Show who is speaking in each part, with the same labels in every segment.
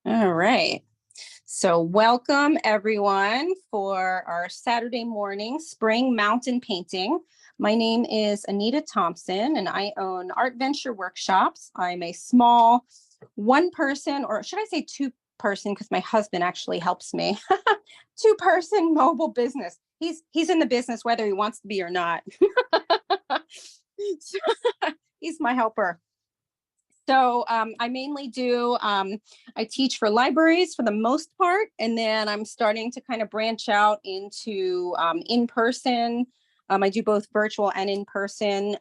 Speaker 1: All right. So welcome everyone for our Saturday morning spring mountain painting. My name is Anita Thompson and I own Art Venture Workshops. I'm a small one person, or should I say two person, because my husband actually helps me, two person mobile business. He's in the business whether he wants to be or not. He's my helper. So I mainly do, I teach for libraries for the most part, and then I'm starting to kind of branch out into in-person. I do both virtual and in-person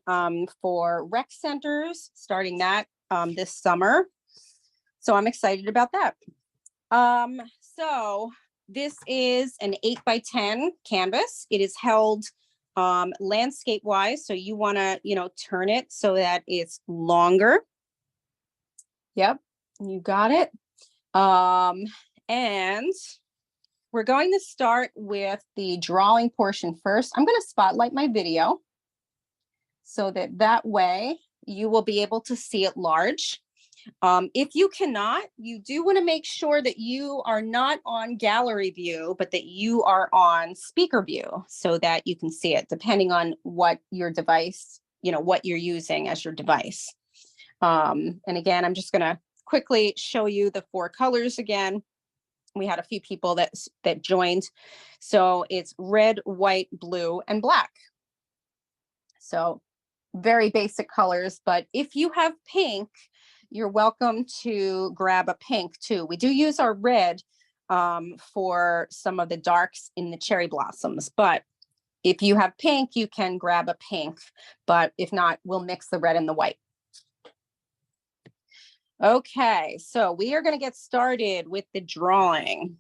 Speaker 1: for rec centers, starting that this summer. So I'm excited about that. So this is an 8x10 canvas. It is held landscape wise. So you want to, turn it so that it's longer. Yep, you got it. And we're going to start with the drawing portion first. I'm going to spotlight my video so that way you will be able to see it large. If you cannot, you do want to make sure that you are not on gallery view, but that you are on speaker view so that you can see it, depending on what your device, what you're using as your device. And again, I'm just going to quickly show you the four colors again. We had a few people that joined. So it's red, white, blue, and black. So very basic colors, but if you have pink, you're welcome to grab a pink too. We do use our red for some of the darks in the cherry blossoms, but if you have pink, you can grab a pink, but if not, we'll mix the red and the white. Okay, so we are going to get started with the drawing.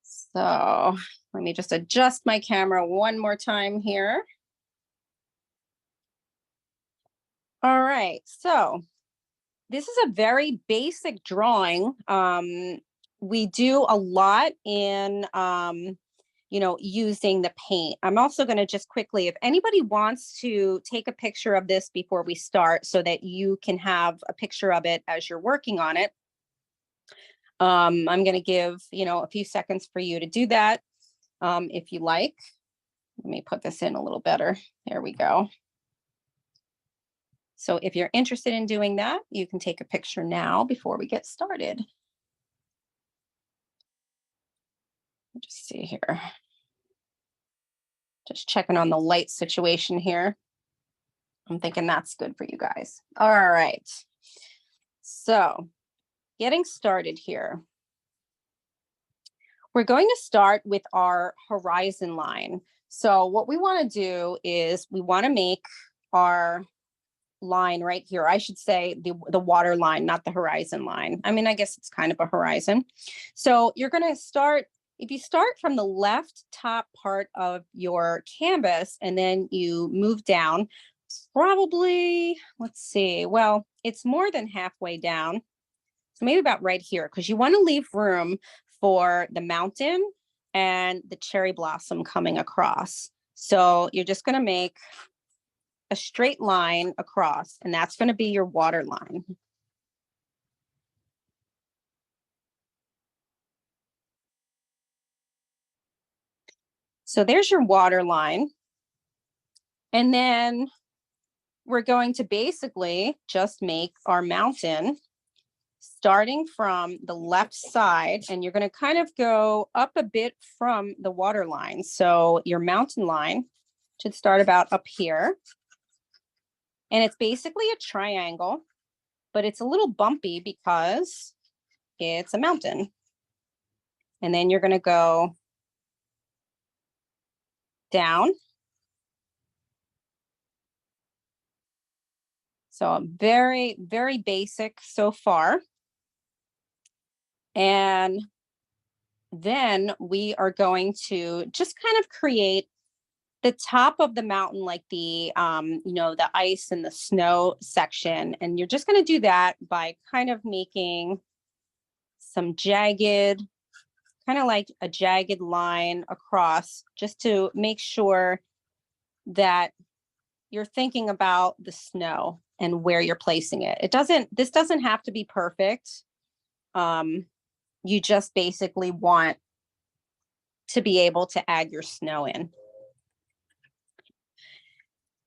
Speaker 1: So let me just adjust my camera one more time here. All right, so this is a very basic drawing. We do a lot in, using the paint. I'm also going to just quickly, if anybody wants to take a picture of this before we start so that you can have a picture of it as you're working on it. I'm going to give, a few seconds for you to do that if you like. Let me put this in a little better. There we go. So if you're interested in doing that, you can take a picture now before we get started. Just see here. Just checking on the light situation here. I'm thinking that's good for you guys. All right. So getting started here. We're going to start with our horizon line. So what we want to do is we want to make our line right here. I should say the water line, not the horizon line. I mean, I guess it's kind of a horizon. So you're going to start, if you start from the left top part of your canvas and then you move down, probably, let's see, well, it's more than halfway down. So maybe about right here, because you want to leave room for the mountain and the cherry blossom coming across. So you're just going to make a straight line across, and that's going to be your water line. So there's your water line. And then we're going to basically just make our mountain starting from the left side, and you're going to kind of go up a bit from the water line. So your mountain line should start about up here. And it's basically a triangle, but it's a little bumpy because it's a mountain. And then you're going to go down. So very, very basic so far. And then we are going to just kind of create the top of the mountain, like the, the ice and the snow section. And you're just going to do that by kind of making some jagged, kind of like a jagged line across, just to make sure that you're thinking about the snow and where you're placing it. This doesn't have to be perfect. You just basically want to be able to add your snow in.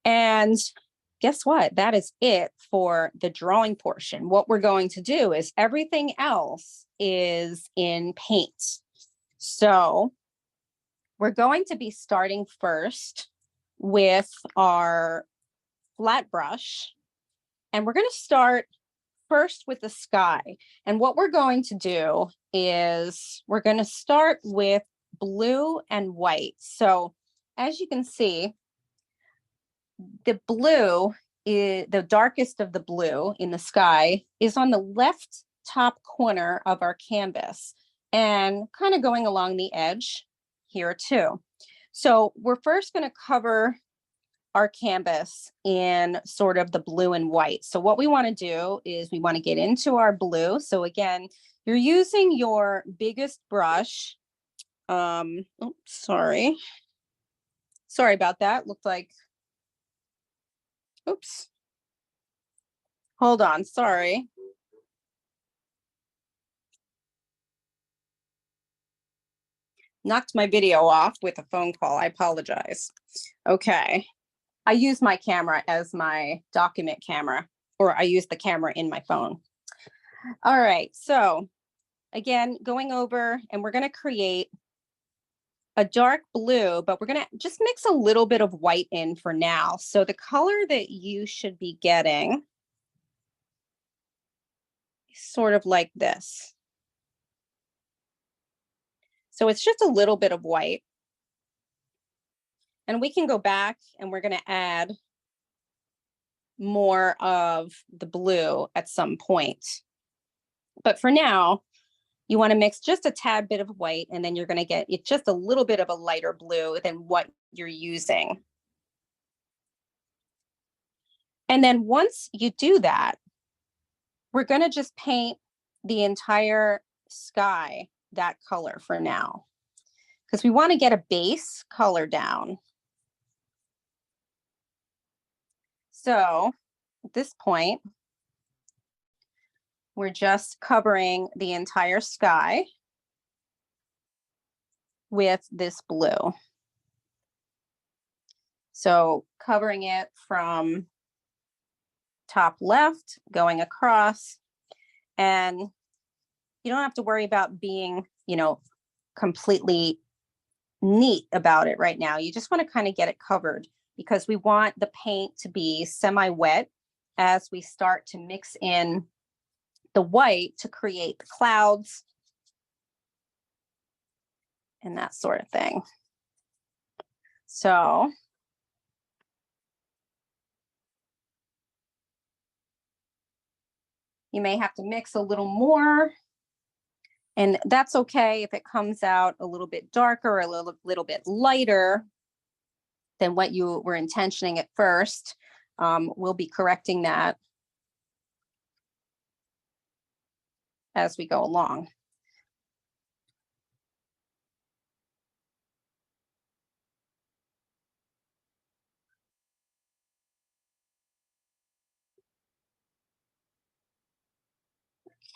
Speaker 1: And guess what? That is it for the drawing portion. What we're going to do is everything else is in paint. So we're going to be starting first with our flat brush. And we're going to start first with the sky. And what we're going to do is we're going to start with blue and white. So as you can see, the blue is the darkest of the blue in the sky is on the left top corner of our canvas and kind of going along the edge here too. So we're first going to cover our canvas in sort of the blue and white. So what we want to do is we want to get into our blue. So again, you're using your biggest brush. Sorry about that. Looked like, oops. Hold on, sorry. Knocked my video off with a phone call. I apologize. Okay. I use my camera as my document camera, or I use the camera in my phone. All right, so again, going over and we're going to create a dark blue, but we're going to just mix a little bit of white in for now. So the color that you should be getting is sort of like this. So it's just a little bit of white. And we can go back and we're going to add more of the blue at some point. But for now, you want to mix just a tad bit of white, and then you're going to get it just a little bit of a lighter blue than what you're using. And then once you do that, we're going to just paint the entire sky that color for now, because we want to get a base color down. So at this point, we're just covering the entire sky with this blue. So covering it from top left, going across, and you don't have to worry about being, completely neat about it right now. You just want to kind of get it covered, because we want the paint to be semi-wet as we start to mix in the white to create the clouds and that sort of thing. So you may have to mix a little more, and that's okay if it comes out a little bit darker or a little bit lighter than what you were intentioning at first. We'll be correcting that as we go along.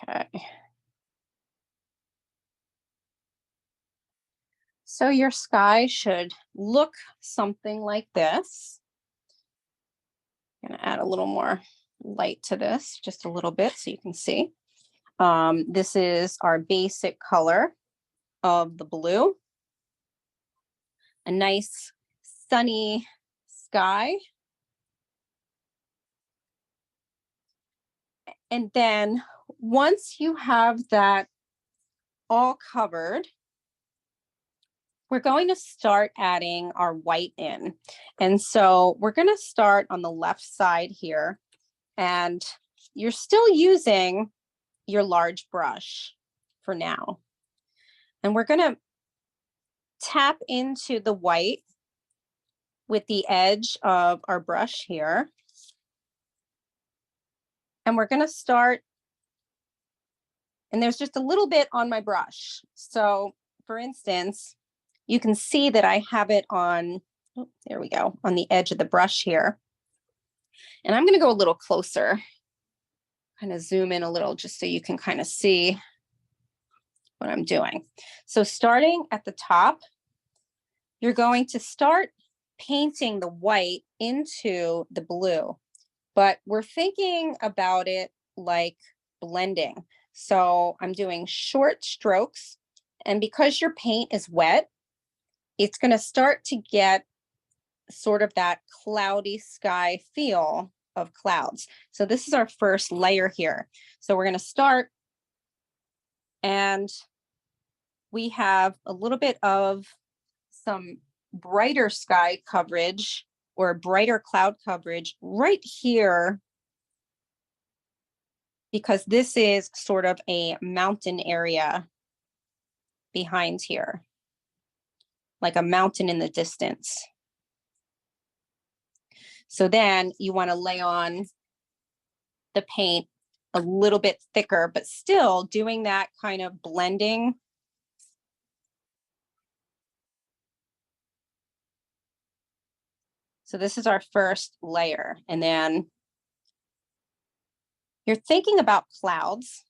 Speaker 1: Okay. So your sky should look something like this. I'm going to add a little more light to this, just a little bit so you can see. This is our basic color of the blue. A nice sunny sky. And then once you have that all covered, we're going to start adding our white in. And so we're going to start on the left side here, and you're still using your large brush for now. And we're going to tap into the white with the edge of our brush here. And we're going to start, and there's just a little bit on my brush. So for instance, you can see that I have it on, oh, there we go, on the edge of the brush here. And I'm going to go a little closer, kind of zoom in a little just so you can kind of see what I'm doing. So starting at the top, you're going to start painting the white into the blue, but we're thinking about it like blending. So I'm doing short strokes, and because your paint is wet, it's going to start to get sort of that cloudy sky feel of clouds. So this is our first layer here. So we're going to start, and we have a little bit of some brighter sky coverage or brighter cloud coverage right here, because this is sort of a mountain area behind here, like a mountain in the distance. So then you want to lay on the paint a little bit thicker, but still doing that kind of blending. So this is our first layer. And then you're thinking about clouds.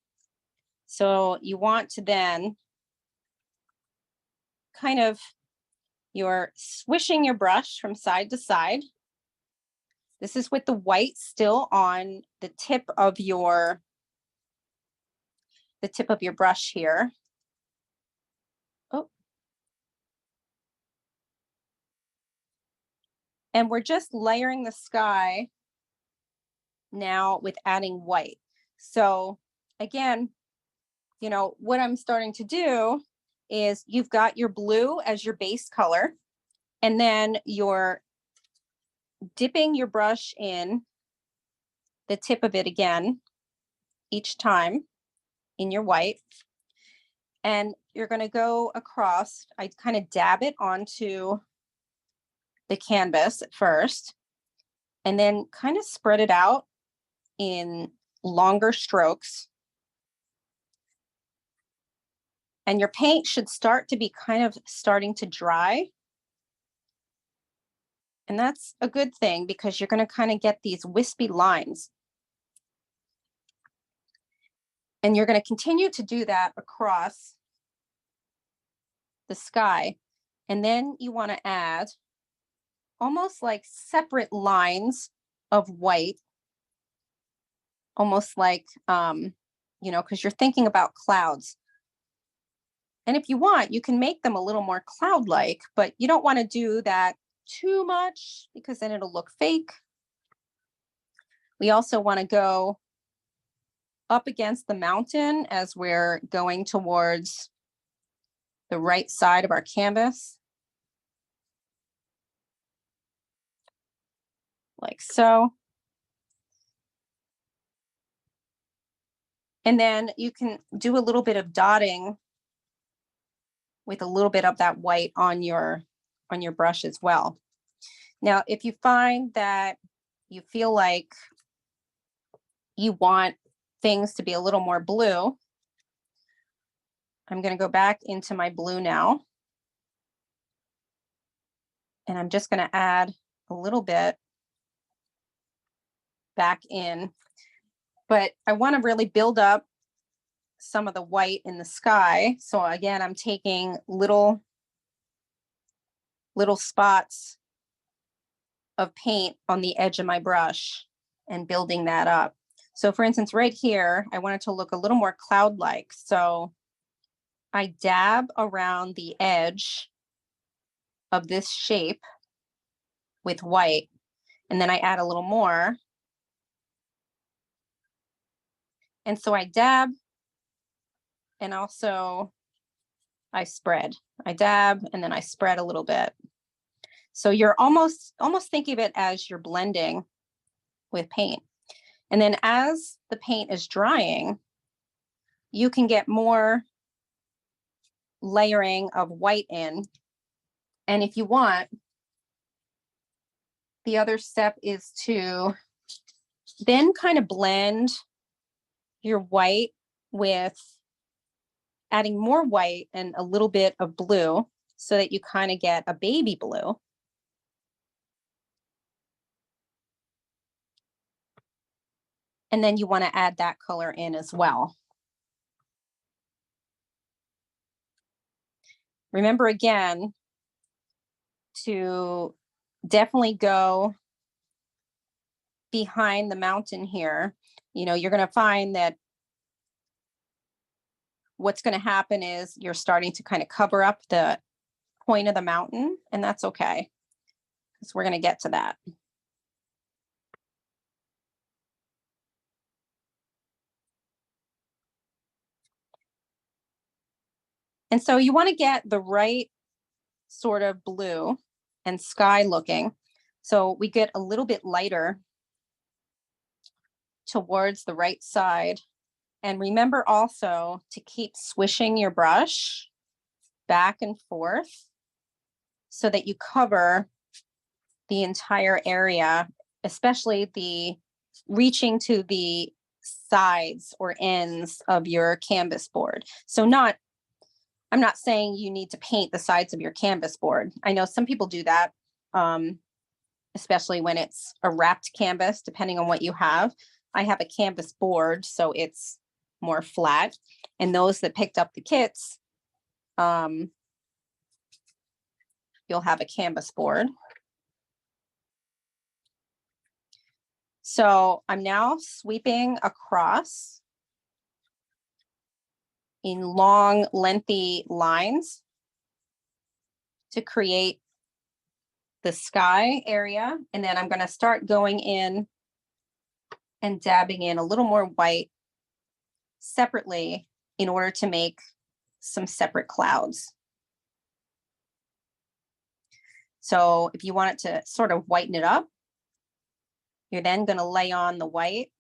Speaker 1: So you want to then kind of, you're swishing your brush from side to side. This is with the white still on the tip of your brush here. Oh. And we're just layering the sky now with adding white. So again, you know, what I'm starting to do is you've got your blue as your base color, and then you're dipping your brush in the tip of it again each time in your white. And you're going to go across. I kind of dab it onto the canvas at first, and then kind of spread it out in longer strokes. And your paint should start to be kind of starting to dry. And that's a good thing, because you're going to kind of get these wispy lines. And you're going to continue to do that across the sky. And then you want to add almost like separate lines of white, almost like, you know, because you're thinking about clouds. And if you want, you can make them a little more cloud-like, but you don't want to do that too much, because then it'll look fake. We also want to go up against the mountain as we're going towards the right side of our canvas, like so. And then you can do a little bit of dotting with a little bit of that white on your brush as well. Now, if you find that you feel like you want things to be a little more blue, I'm going to go back into my blue now. And I'm just going to add a little bit back in. But I want to really build up some of the white in the sky. So again, I'm taking little spots of paint on the edge of my brush and building that up. So for instance, right here, I want it to look a little more cloud-like. So I dab around the edge of this shape with white, and then I add a little more. And so I dab, and also I spread. I dab, and then I spread a little bit. So you're almost thinking of it as you're blending with paint. And then as the paint is drying, you can get more layering of white in. And if you want, the other step is to then kind of blend your white with adding more white and a little bit of blue, so that you kind of get a baby blue. And then you want to add that color in as well. Remember again to definitely go behind the mountain here. You know, you're going to find that what's going to happen is you're starting to kind of cover up the point of the mountain, and that's okay, because we're going to get to that. And so you want to get the right sort of blue and sky looking. So we get a little bit lighter towards the right side. And remember also to keep swishing your brush back and forth so that you cover the entire area, especially the reaching to the sides or ends of your canvas board. So I'm not saying you need to paint the sides of your canvas board. I know some people do that, especially when it's a wrapped canvas, depending on what you have. I have a canvas board, so it's more flat. And those that picked up the kits, you'll have a canvas board. So I'm now sweeping across in long, lengthy lines to create the sky area. And then I'm going to start going in and dabbing in a little more white separately in order to make some separate clouds. So if you want it to sort of whiten it up, you're then going to lay on the white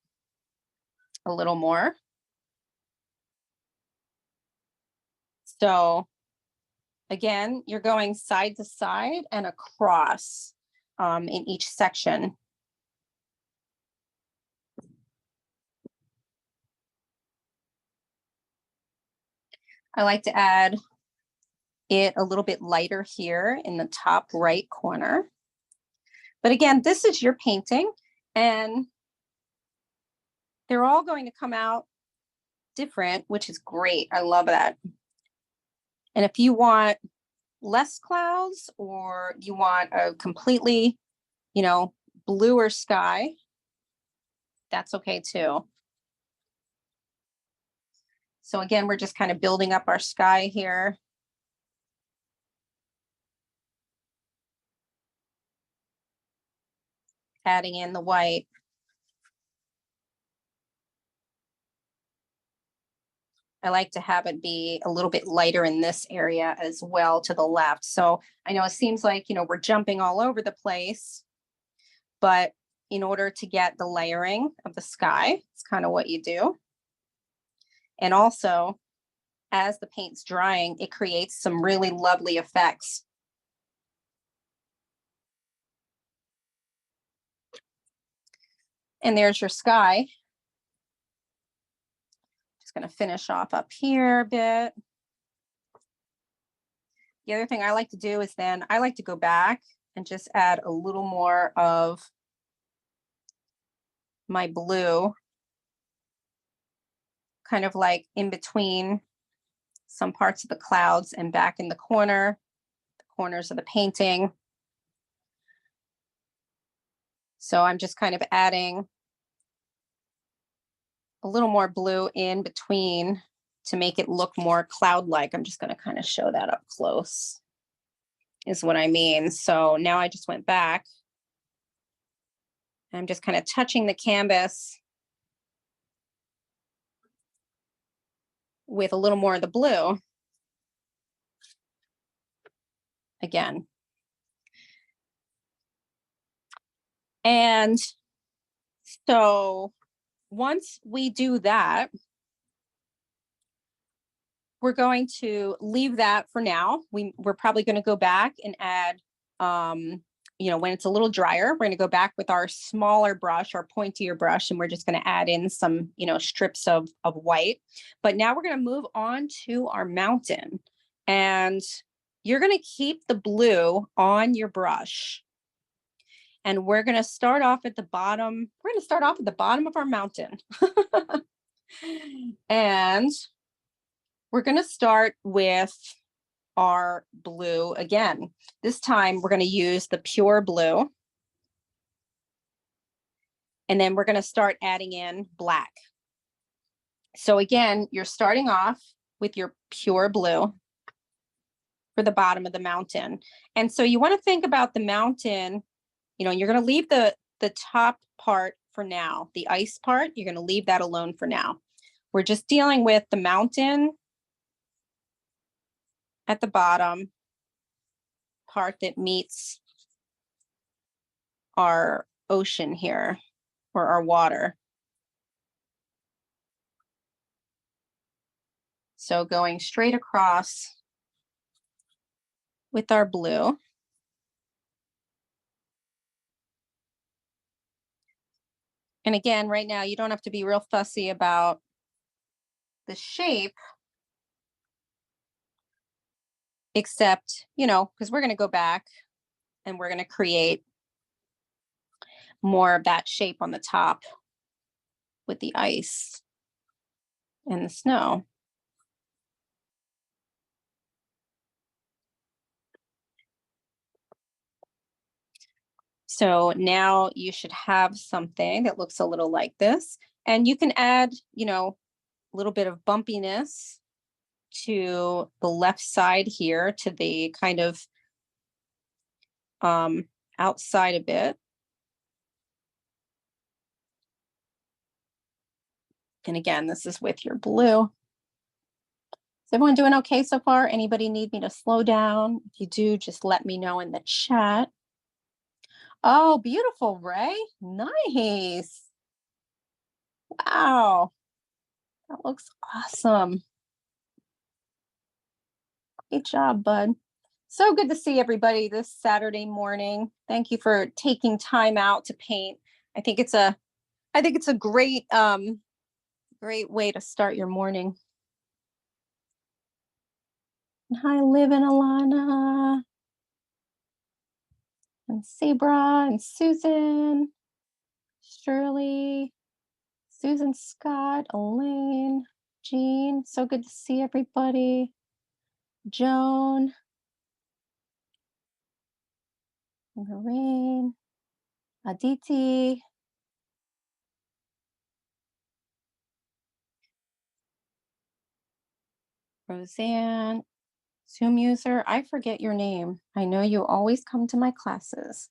Speaker 1: a little more. So again, you're going side to side and across in each section. I like to add it a little bit lighter here in the top right corner. But again, this is your painting, and they're all going to come out different, which is great. I love that. And if you want less clouds or you want a completely, you know, bluer sky, that's okay too. So again, we're just kind of building up our sky here. Adding in the white. I like to have it be a little bit lighter in this area as well to the left. So I know it seems like, you know, we're jumping all over the place, but in order to get the layering of the sky, it's kind of what you do. And also, as the paint's drying, it creates some really lovely effects. And there's your sky. Just going to finish off up here a bit. The other thing I like to do is then I like to go back and just add a little more of my blue, kind of like in between some parts of the clouds and back in the corners of the painting. So I'm just kind of adding a little more blue in between to make it look more cloud-like. I'm just going to kind of show that up close, is what I mean. So now I just went back. I'm just kind of touching the canvas with a little more of the blue. Again. And so once we do that, we're going to leave that for now. We're probably going to go back and add, you know, when it's a little drier, we're going to go back with our smaller brush, our pointier brush, and we're just going to add in some, you know, strips of white. But now we're going to move on to our mountain, and you're going to keep the blue on your brush. And we're going to start off at the bottom. We're going to start off at the bottom of our mountain. And we're going to start with our blue again. This time we're going to use the pure blue. And then we're going to start adding in black. So again, you're starting off with your pure blue for the bottom of the mountain. And so you want to think about the mountain, you know, you're going to leave the top part for now, the ice part, you're going to leave that alone for now. We're just dealing with the mountain at the bottom part that meets our ocean here, or our water. So going straight across with our blue. And again, right now, you don't have to be real fussy about the shape, except, you know, because we're going to go back and we're going to create more of that shape on the top with the ice and the snow. So now you should have something that looks a little like this. And you can add, you know, a little bit of bumpiness to the left side here, to the kind of outside a bit. And again, this is with your blue. Is everyone doing okay so far? Anybody need me to slow down? If you do, just let me know in the chat. Oh, beautiful, Ray. Nice. Wow. That looks awesome. Great job, bud. So good to see everybody this Saturday morning. Thank you for taking time out to paint. I think it's a great great way to start your morning. Hi, Liv and Alana. And Sabra and Susan, Shirley, Susan Scott, Elaine, Jean. So good to see everybody. Joan, Lorraine, Aditi. Roseanne, Zoom user. I forget your name. I know you always come to my classes.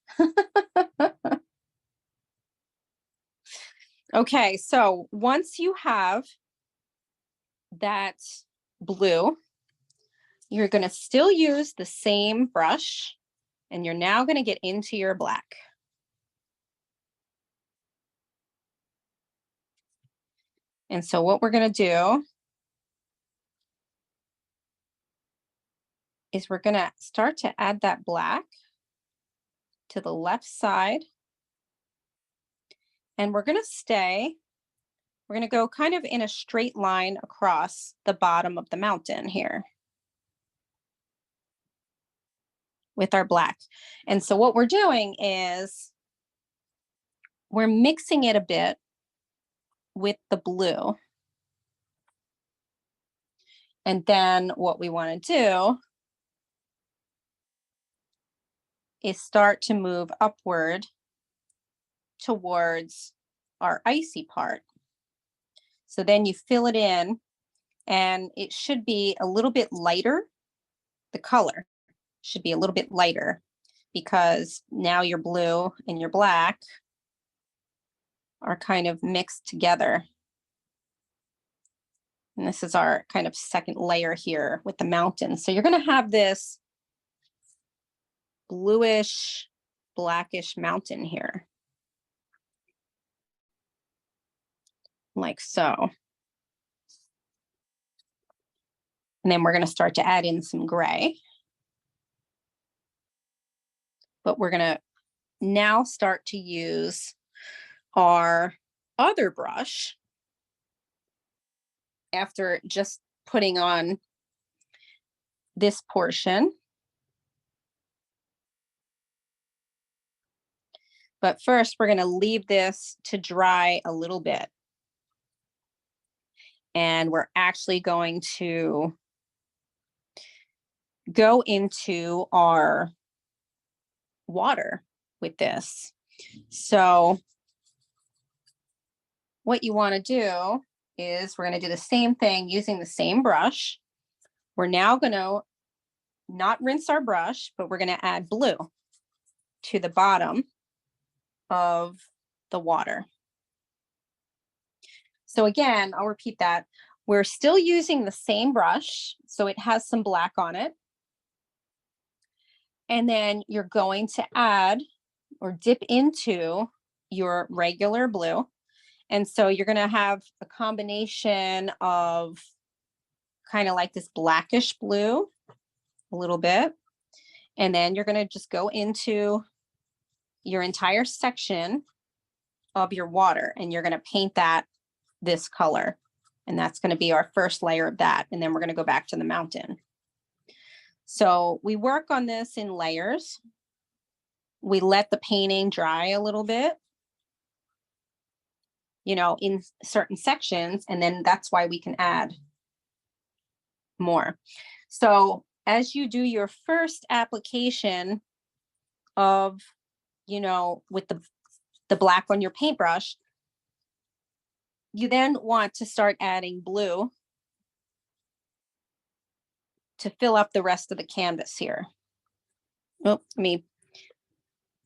Speaker 1: Okay, so once you have that blue, you're going to still use the same brush, and you're now going to get into your black. And so what we're going to do is we're going to start to add that black to the left side. And we're going to go kind of in a straight line across the bottom of the mountain here with our black. And so what we're doing is we're mixing it a bit with the blue. And then what we want to do is start to move upward towards our icy part. So then you fill it in, and it should be a little bit lighter. The color should be a little bit lighter, because now your blue and your black are kind of mixed together. And this is our kind of second layer here with the mountain. So you're going to have this bluish, blackish mountain here, like so. And then we're going to start to add in some gray. But we're going to now start to use our other brush after just putting on this portion. But first, we're going to leave this to dry a little bit. And we're actually going to go into our water with this. So what you want to do is we're going to do the same thing using the same brush. We're now going to not rinse our brush, but we're going to add blue to the bottom of the water. So again, I'll repeat that. We're still using the same brush, so it has some black on it. And then you're going to add or dip into your regular blue. And so you're going to have a combination of kind of like this blackish blue, a little bit. And then you're going to just go into your entire section of your water, and you're going to paint that this color. And that's going to be our first layer of that. And then we're going to go back to the mountain. So we work on this in layers. We let the painting dry a little bit, you know, in certain sections, and then that's why we can add more. So as you do your first application of, you know, with the black on your paintbrush, you then want to start adding blue to fill up the rest of the canvas here. Oh, let me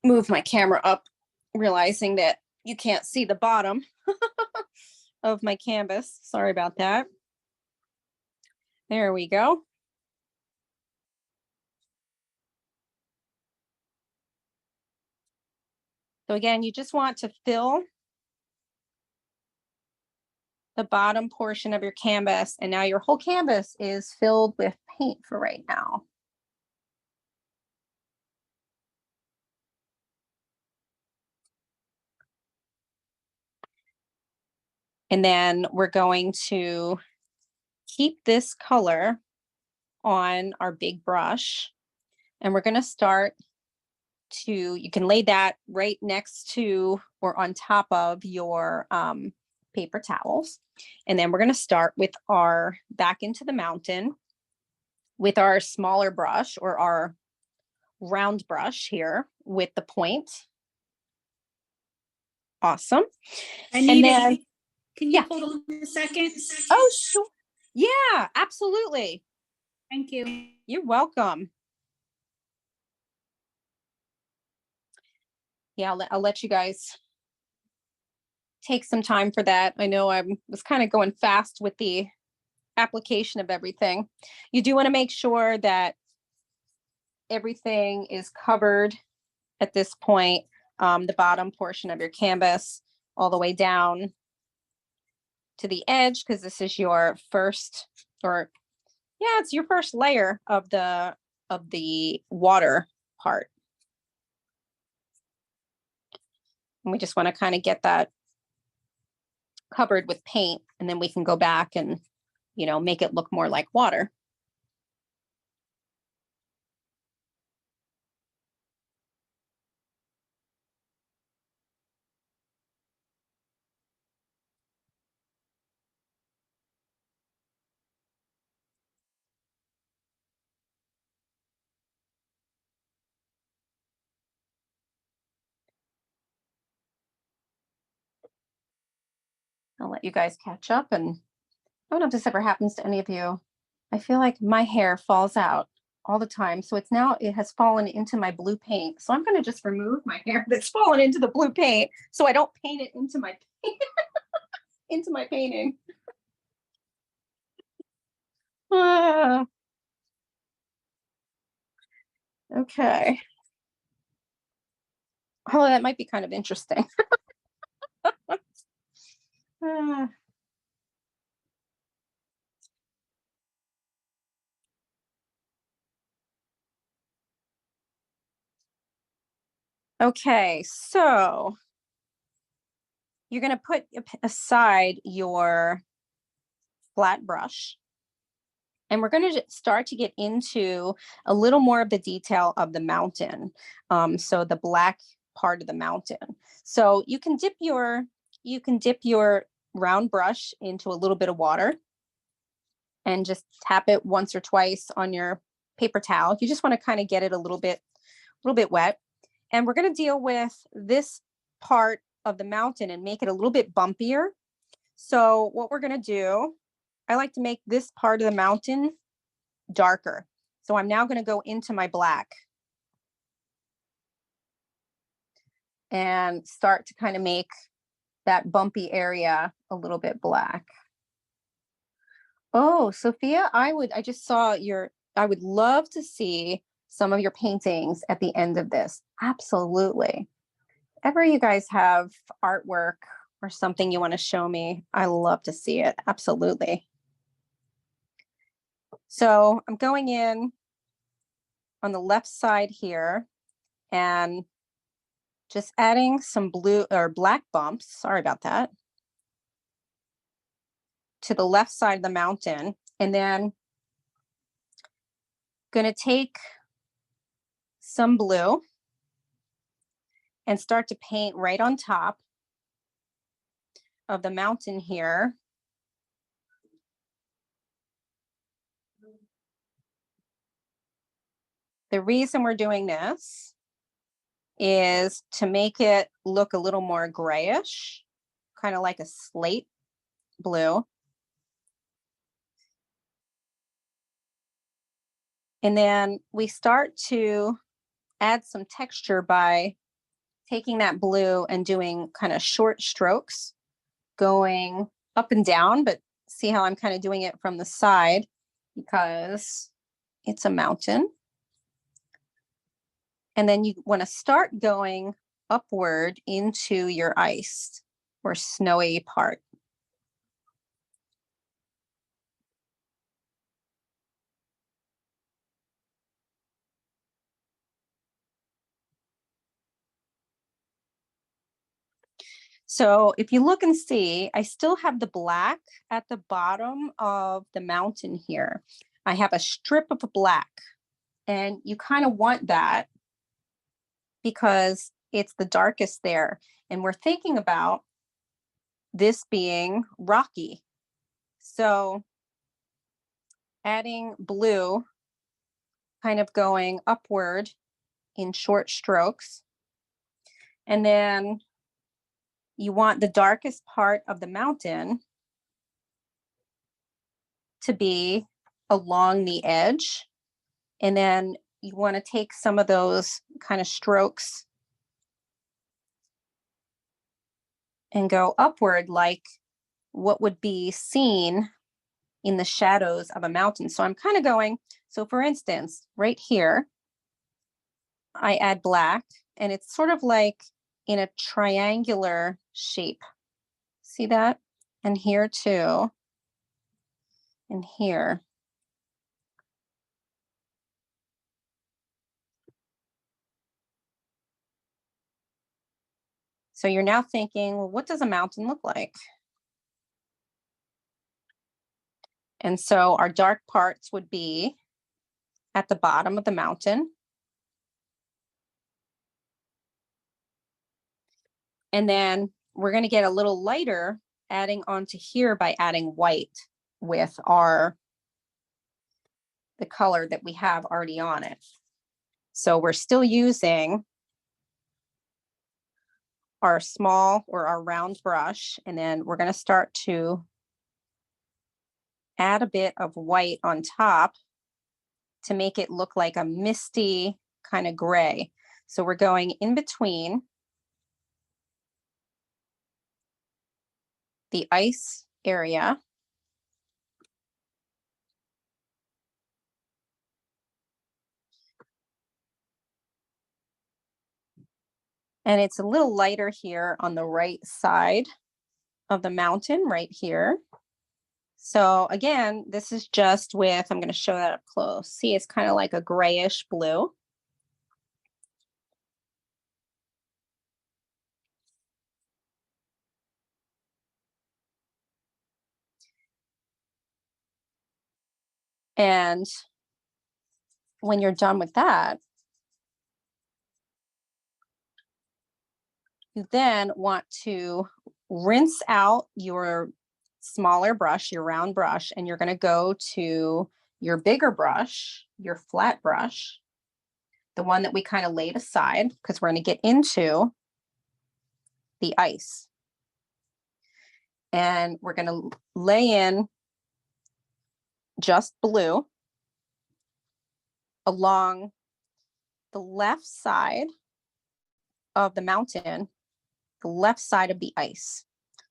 Speaker 1: move my camera up, realizing that you can't see the bottom of my canvas. Sorry about that. There we go. So again, you just want to fill the bottom portion of your canvas, and now your whole canvas is filled with paint for right now. And then we're going to keep this color on our big brush, and we're going to start to, you can lay that right next to or on top of your paper towels. And then we're going to start with our back into the mountain with our smaller brush or our round brush here with the point. Awesome.
Speaker 2: And then, can you hold on a second?
Speaker 1: Oh, sure. Yeah, absolutely.
Speaker 2: Thank you.
Speaker 1: You're welcome. Yeah, I'll let you guys take some time for that. I know I was kind of going fast with the application of everything. You do want to make sure that everything is covered at this point, the bottom portion of your canvas all the way down to the edge, because this is your first, or yeah, it's your first layer of the water part. And we just want to kind of get that covered with paint, and then we can go back and, you know, make it look more like water. I'll let you guys catch up, and I don't know if this ever happens to any of you. I feel like my hair falls out all the time. So it has fallen into my blue paint. So I'm going to just remove my hair that's fallen into the blue paint so I don't paint it into my into my painting. Okay. Oh, that might be kind of interesting. Okay, so you're going to put aside your flat brush, and we're going to start to get into a little more of the detail of the mountain. So the black part of the mountain. So you can dip your round brush into a little bit of water and just tap it once or twice on your paper towel. You just want to kind of get it a little bit wet. And we're going to deal with this part of the mountain and make it a little bit bumpier. So what we're going to do, I like to make this part of the mountain darker. So I'm now going to go into my black and start to kind of make that bumpy area a little bit black. Oh, Sophia, I just saw I would love to see some of your paintings at the end of this. Absolutely. Ever you guys have artwork or something you want to show me, I love to see it. Absolutely. So I'm going in on the left side here and just adding some blue or black bumps. Sorry about that. To the left side of the mountain, and then going to take some blue and start to paint right on top of the mountain here. The reason we're doing this is to make it look a little more grayish, kind of like a slate blue. And then we start to add some texture by taking that blue and doing kind of short strokes, going up and down, but see how I'm kind of doing it from the side because it's a mountain. And then you want to start going upward into your ice or snowy part. So if you look and see, I still have the black at the bottom of the mountain here. I have a strip of black, and you kind of want that because it's the darkest there. And we're thinking about this being rocky. So adding blue, kind of going upward in short strokes. And then you want the darkest part of the mountain to be along the edge. And then you want to take some of those kind of strokes and go upward like what would be seen in the shadows of a mountain. So I'm kind of going, so for instance, right here, I add black and it's sort of like in a triangular shape. See that? And here too, and here. So you're now thinking, well, what does a mountain look like? And so our dark parts would be at the bottom of the mountain. And then we're going to get a little lighter adding onto here by adding white with the color that we have already on it. So we're still using our small or our round brush, and then we're going to start to add a bit of white on top to make it look like a misty kind of gray. So we're going in between the ice area and it's a little lighter here on the right side of the mountain right here. So again, this is just with, I'm going to show that up close. See, it's kind of like a grayish blue. And when you're done with that, you then want to rinse out your smaller brush, your round brush, and you're going to go to your bigger brush, your flat brush, the one that we kind of laid aside, because we're going to get into the ice. And we're going to lay in just blue along the left side of the mountain, the left side of the ice.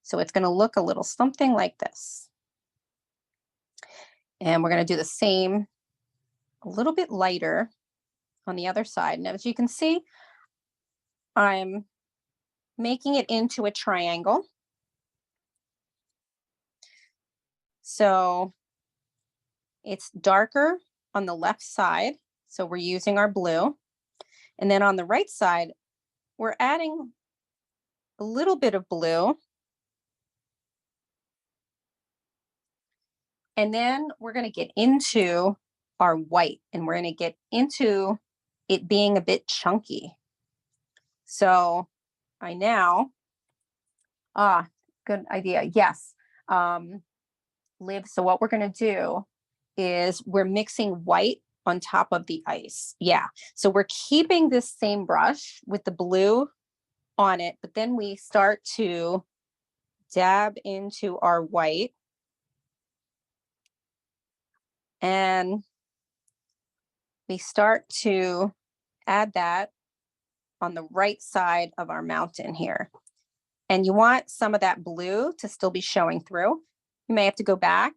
Speaker 1: So it's going to look a little something like this. And we're going to do the same, a little bit lighter on the other side. And as you can see, I'm making it into a triangle. So it's darker on the left side. So we're using our blue. And then on the right side, we're adding a little bit of blue. And then we're going to get into our white, and we're going to get into it being a bit chunky. So I now, good idea. Yes. Liv, so what we're going to do is we're mixing white on top of the ice. Yeah. So we're keeping this same brush with the blue on it, but then we start to dab into our white. And we start to add that on the right side of our mountain here. And you want some of that blue to still be showing through. You may have to go back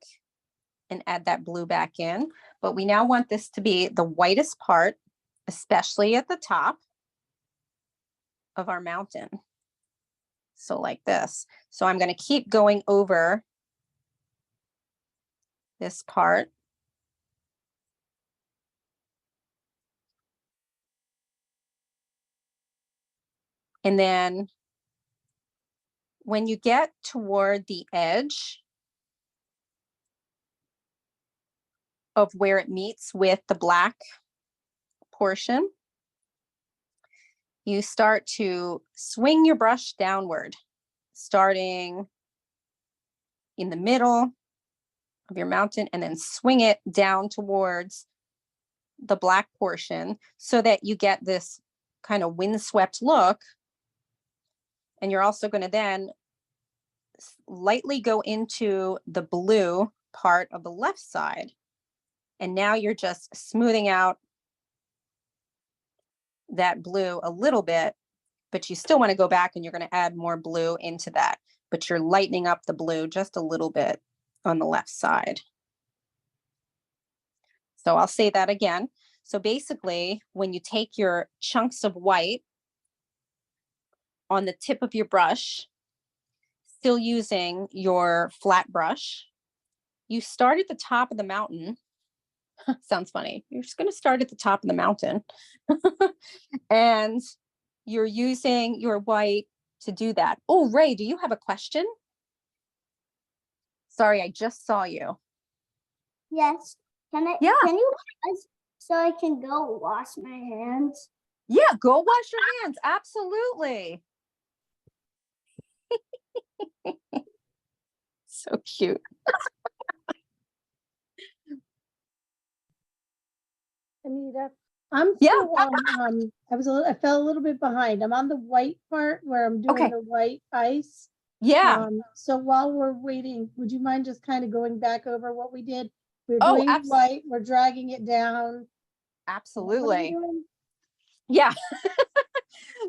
Speaker 1: and add that blue back in, but we now want this to be the whitest part, especially at the top of our mountain. So like this. So I'm going to keep going over this part. And then when you get toward the edge of where it meets with the black portion, you start to swing your brush downward, starting in the middle of your mountain and then swing it down towards the black portion so that you get this kind of windswept look. And you're also going to then lightly go into the blue part of the left side. And now you're just smoothing out that blue a little bit, but you still want to go back and you're going to add more blue into that, but you're lightening up the blue just a little bit on the left side. So I'll say that again. So basically, when you take your chunks of white on the tip of your brush, still using your flat brush, you start at the top of the mountain. Sounds funny. You're just going to start at the top of the mountain. And you're using your white to do that. Oh, Ray, do you have a question? Sorry, I just saw you.
Speaker 3: Yes. Can you pause so I can go wash my hands?
Speaker 1: Yeah, go wash your hands. Absolutely. So cute.
Speaker 2: Anita, I'm still on, I fell a little bit behind. I'm on the white part where I'm doing the white ice.
Speaker 1: Yeah.
Speaker 2: So while we're waiting, would you mind just kind of going back over what we did? We're
Speaker 1: Oh,
Speaker 2: doing white, we're dragging it down.
Speaker 1: Absolutely. Yeah.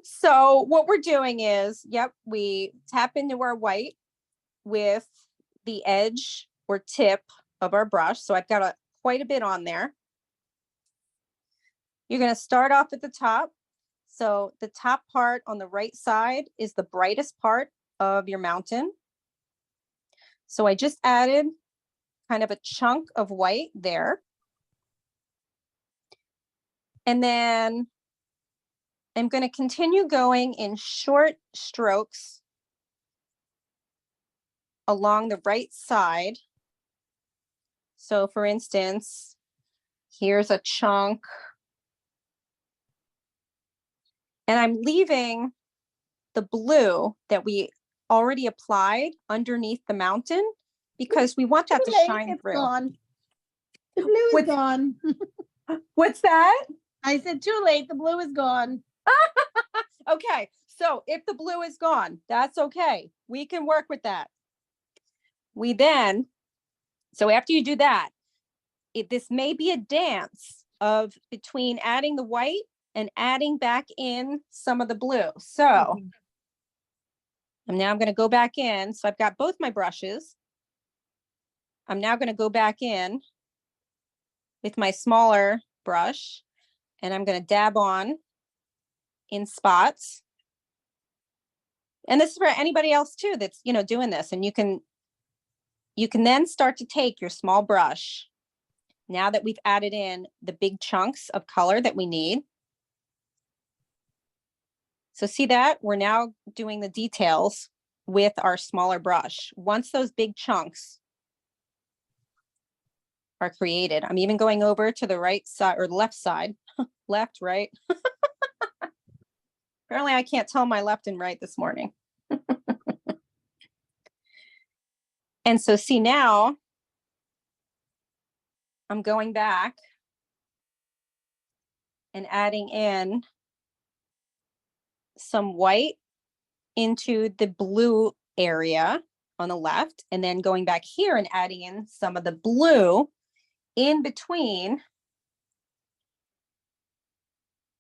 Speaker 1: So what we're doing is, we tap into our white with the edge or tip of our brush. So I've got quite a bit on there. You're going to start off at the top. So the top part on the right side is the brightest part of your mountain. So I just added kind of a chunk of white there. And then I'm going to continue going in short strokes along the right side. So for instance, here's a chunk. And I'm leaving the blue that we already applied underneath the mountain because we want that to shine through.
Speaker 2: Gone. The blue is
Speaker 1: What's-
Speaker 2: gone.
Speaker 1: What's that?
Speaker 2: I said too late. The blue is gone.
Speaker 1: Okay, so if the blue is gone, that's okay. We can work with that. So after you do that, this may be a dance of between adding the white and adding back in some of the blue. So and now I'm going to go back in. So I've got both my brushes. I'm now going to go back in with my smaller brush and I'm going to dab on in spots. And this is for anybody else too that's, doing this. And you can then start to take your small brush now that we've added in the big chunks of color that we need. So see that? We're now doing the details with our smaller brush. Once those big chunks are created, I'm even going over to the right side or the left side, left, right. Apparently I can't tell my left and right this morning. And so see now, I'm going back and adding in some white into the blue area on the left, and then going back here and adding in some of the blue in between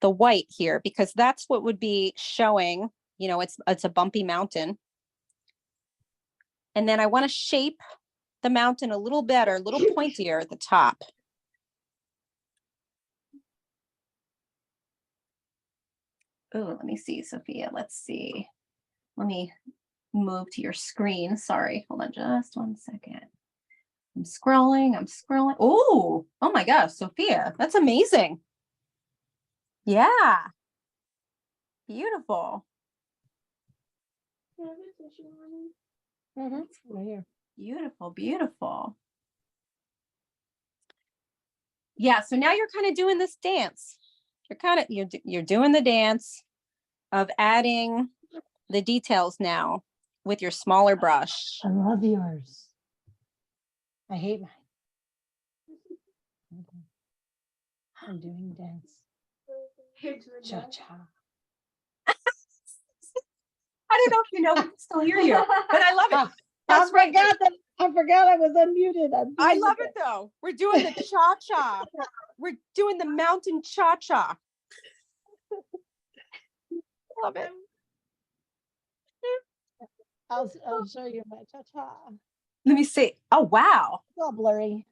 Speaker 1: the white here, because that's what would be showing, it's a bumpy mountain. And then I want to shape the mountain a little better, a little pointier at the top. Oh, let me see, Sophia. Let's see. Let me move to your screen. Sorry, hold on just 1 second. I'm scrolling. Oh my gosh, Sophia, that's amazing. Yeah. Beautiful.
Speaker 2: Right here.
Speaker 1: Beautiful, beautiful. Yeah, so now you're kind of doing this dance. You're doing the dance of adding the details now with your smaller brush.
Speaker 2: I love yours. I hate mine. I'm doing dance. Cha-cha.
Speaker 1: I don't know if you know, we can still hear you, but I love it.
Speaker 2: I forgot I was unmuted.
Speaker 1: I love it though. We're doing the cha-cha. We're doing the mountain cha-cha. Love it.
Speaker 2: I'll show you my cha-cha.
Speaker 1: Let me see. Oh, wow.
Speaker 2: It's all blurry.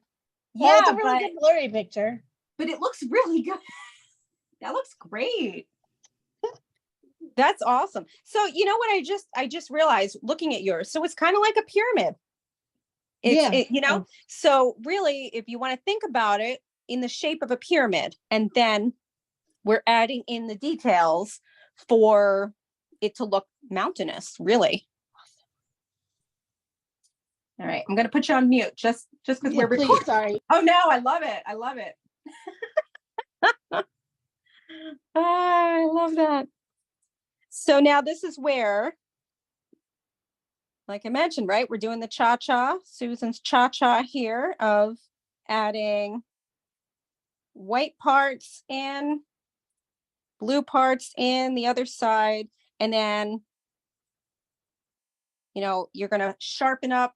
Speaker 1: Yeah,
Speaker 2: Well, it's a really good blurry picture.
Speaker 1: But it looks really good. That looks great. That's awesome. So you know what I just realized looking at yours. So it's kind of like a pyramid. So really, if you want to think about it in the shape of a pyramid, and then we're adding in the details for it to look mountainous, really. All right, I'm going to put you on mute just because we're recording.
Speaker 2: Sorry.
Speaker 1: Oh no, I love it. I love it. I love that. So now this is where, like I mentioned, right? We're doing the cha-cha, Susan's cha-cha here of adding white parts in, blue parts in the other side. And then, you're going to sharpen up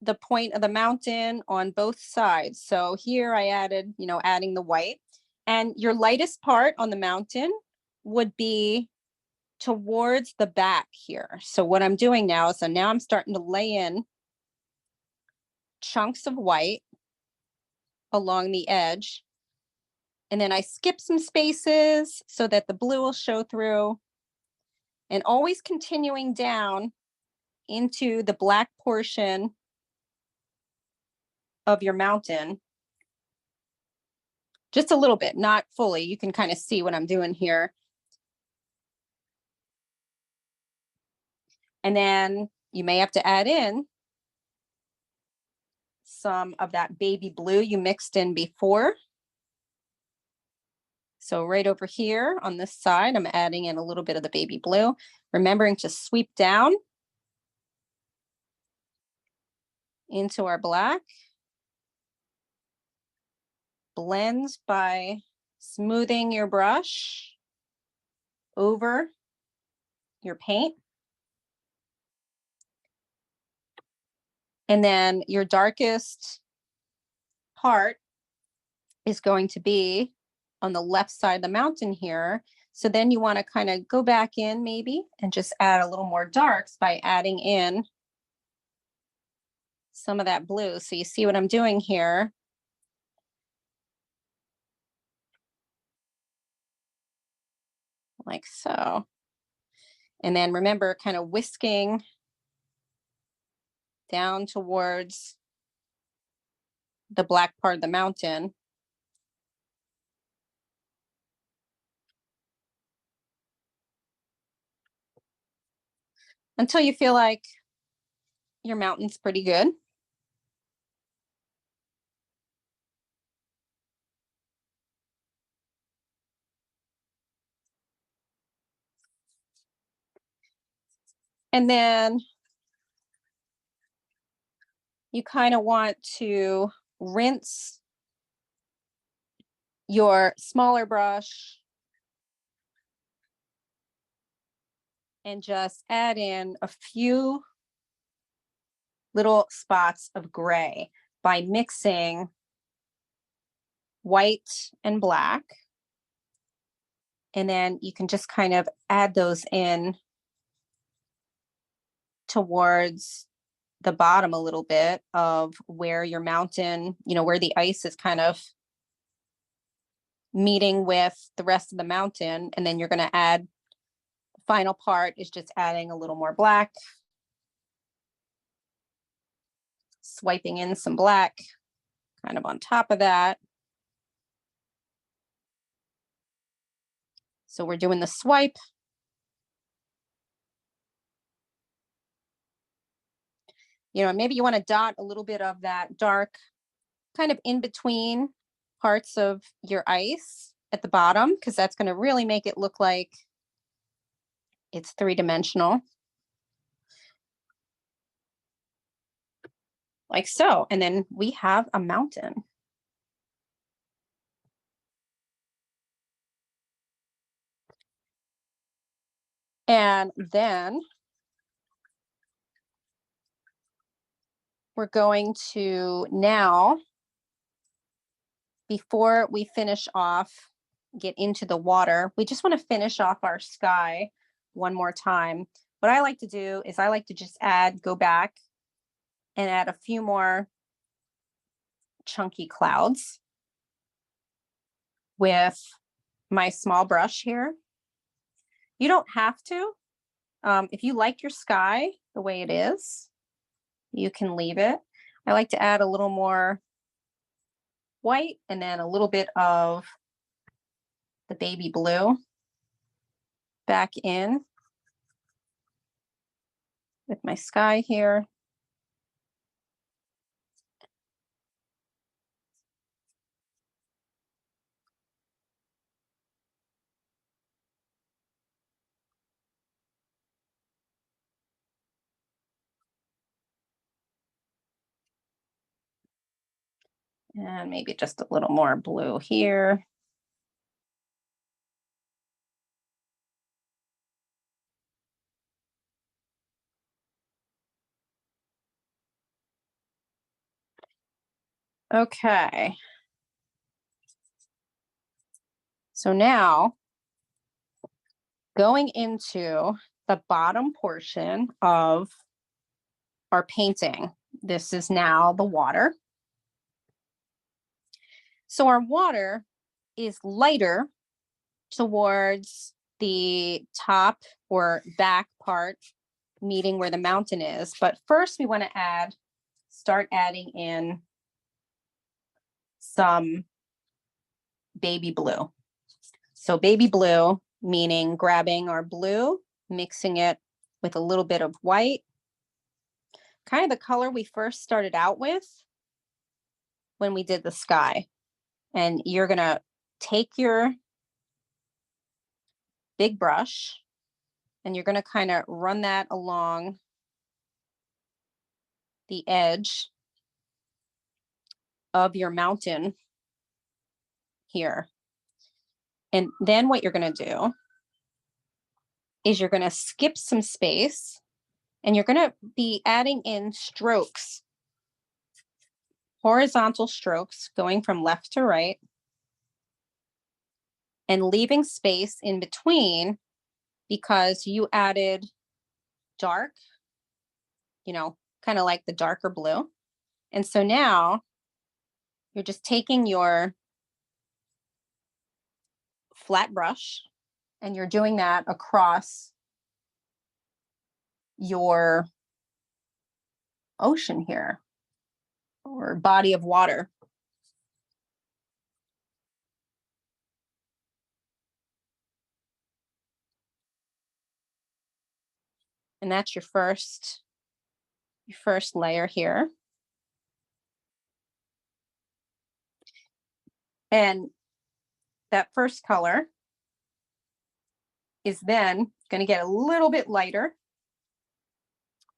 Speaker 1: the point of the mountain on both sides. So here I added, adding the white, and your lightest part on the mountain would be towards the back here. So what I'm doing now is, now I'm starting to lay in chunks of white along the edge. And then I skip some spaces so that the blue will show through, and always continuing down into the black portion of your mountain. Just a little bit, not fully. You can kind of see what I'm doing here. And then you may have to add in some of that baby blue you mixed in before. So right over here on this side, I'm adding in a little bit of the baby blue, remembering to sweep down into our black. blend by smoothing your brush over your paint. And then your darkest part is going to be on the left side of the mountain here. So then you want to kind of go back in maybe and just add a little more darks by adding in some of that blue. So you see what I'm doing here. Like so. And then remember, kind of whisking down towards the black part of the mountain. Until you feel like your mountain's pretty good. And then you kind of want to rinse your smaller brush and just add in a few little spots of gray by mixing white and black. And then you can just kind of add those in towards the bottom a little bit of where your mountain, where the ice is kind of meeting with the rest of the mountain. And then you're going to add, the final part is just adding a little more black, swiping in some black kind of on top of that. So we're doing the swipe. Maybe you want to dot a little bit of that dark kind of in between parts of your ice at the bottom, because that's going to really make it look like it's three-dimensional. Like so. And then we have a mountain. And then we're going to now, before we finish off, get into the water, we just want to finish off our sky one more time. What I like to do is I like to just go back and add a few more chunky clouds with my small brush here. You don't have to. If you like your sky the way it is, you can leave it. I like to add a little more white and then a little bit of the baby blue back in with my sky here. And maybe just a little more blue here. Okay. So now going into the bottom portion of our painting, this is now the water. So our water is lighter towards the top or back part, meeting where the mountain is. But first we want to start adding in some baby blue. So baby blue, meaning grabbing our blue, mixing it with a little bit of white, kind of the color we first started out with when we did the sky. And you're going to take your big brush and you're going to kind of run that along the edge of your mountain here. And then what you're going to do is you're going to skip some space and you're going to be adding in strokes, horizontal strokes going from left to right and leaving space in between because you added dark, you know, kind of like the darker blue. And so now you're just taking your flat brush and you're doing that across your ocean here or body of water. And that's your first layer here. And that first color is then going to get a little bit lighter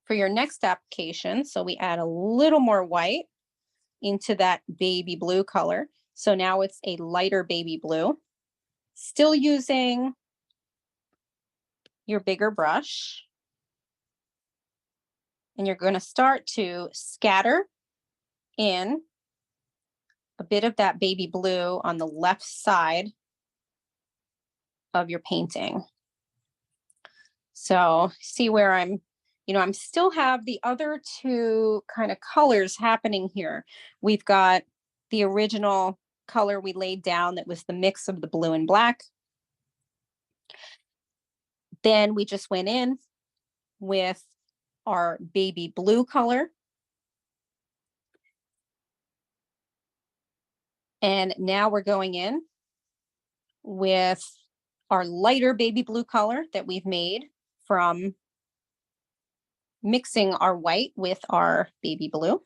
Speaker 1: for your next application. So we add a little more white into that baby blue color. So now it's a lighter baby blue. Still using your bigger brush. And you're going to start to scatter in a bit of that baby blue on the left side of your painting. So see where I'm still have the other two kind of colors happening here. We've got the original color we laid down that was the mix of the blue and black. Then we just went in with our baby blue color. And now we're going in with our lighter baby blue color that we've made from mixing our white with our baby blue.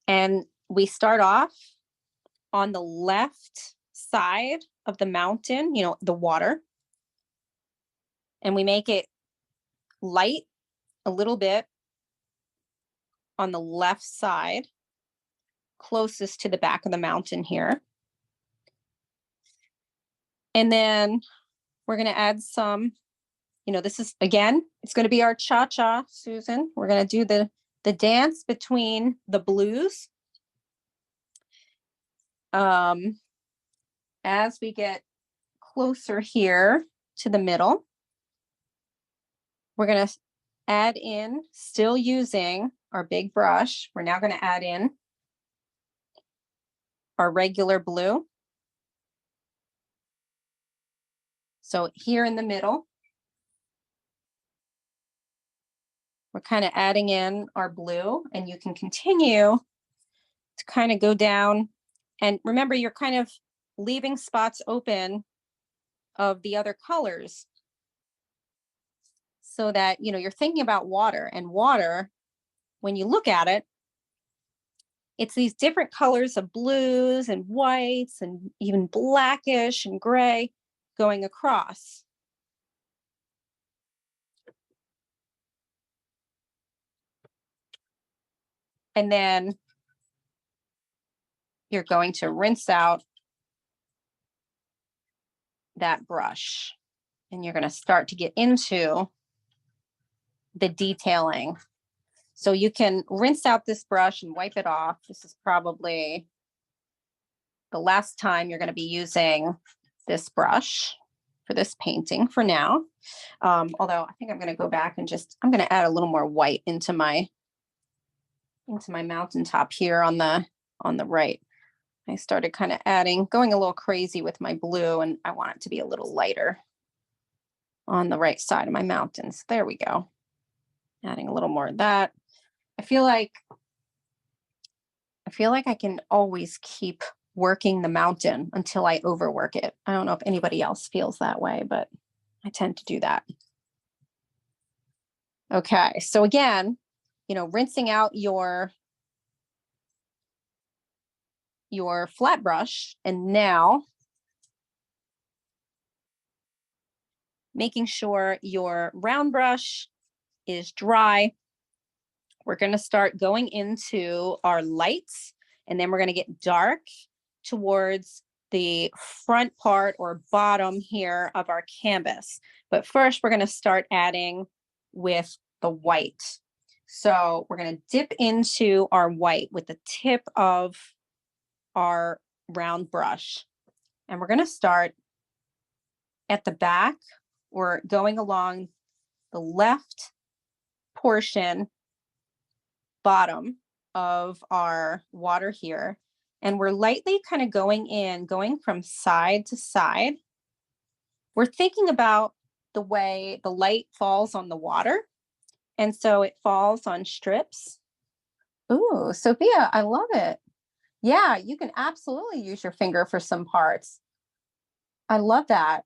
Speaker 1: And we start off on the left side of the mountain, you know, the water. And we make it light a little bit on the left side, closest to the back of the mountain here. And then we're going to add some, you know, this is, again, it's going to be our cha-cha, Susan. We're going to do the dance between the blues. As we get closer here to the middle, we're going to add in, still using our big brush, we're now going to add in our regular blue. So here in the middle, we're kind of adding in our blue, and you can continue to kind of go down. And remember, you're kind of leaving spots open of the other colors so that, you know, you're thinking about water, and water, when you look at it, it's these different colors of blues and whites and even blackish and gray going across. And then you're going to rinse out that brush, and you're going to start to get into the detailing. So you can rinse out this brush and wipe it off. This is probably the last time you're going to be using this brush for this painting for now. Although I think I'm going to go back and I'm going to add a little more white into my mountaintop here on the right. I started kind of going a little crazy with my blue, and I want it to be a little lighter on the right side of my mountains. There we go. Adding a little more of that. I feel like I can always keep working the mountain until I overwork it. I don't know if anybody else feels that way, but I tend to do that. Okay, so again, you know, rinsing out your flat brush, and now making sure your round brush is dry. We're going to start going into our lights, and then we're going to get dark towards the front part or bottom here of our canvas. But first we're going to start adding with the white. So we're going to dip into our white with the tip of our round brush. And we're going to start at the back. We're going along the left portion, bottom of our water here. And we're lightly kind of going from side to side. We're thinking about the way the light falls on the water. And so it falls on strips. Ooh, Sophia, I love it. Yeah, you can absolutely use your finger for some parts. I love that.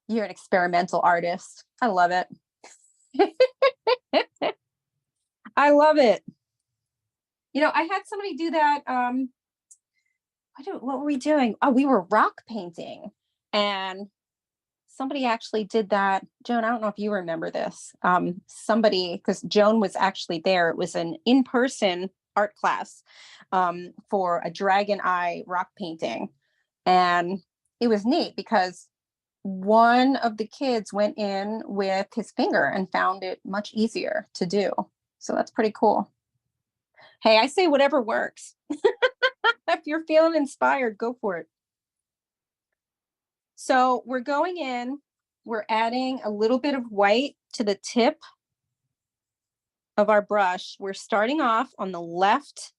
Speaker 1: You're an experimental artist. I love it. I love it. You know, I had somebody do that. What were we doing? Oh, we were rock painting, and somebody actually did that. Joan, I don't know if you remember this. Somebody, because Joan was actually there. It was an in-person art class for a dragon eye rock painting. And it was neat because one of the kids went in with his finger and found it much easier to do. So that's pretty cool. Hey, I say whatever works. If you're feeling inspired, go for it. So we're going in, we're adding a little bit of white to the tip of our brush. We're starting off on the left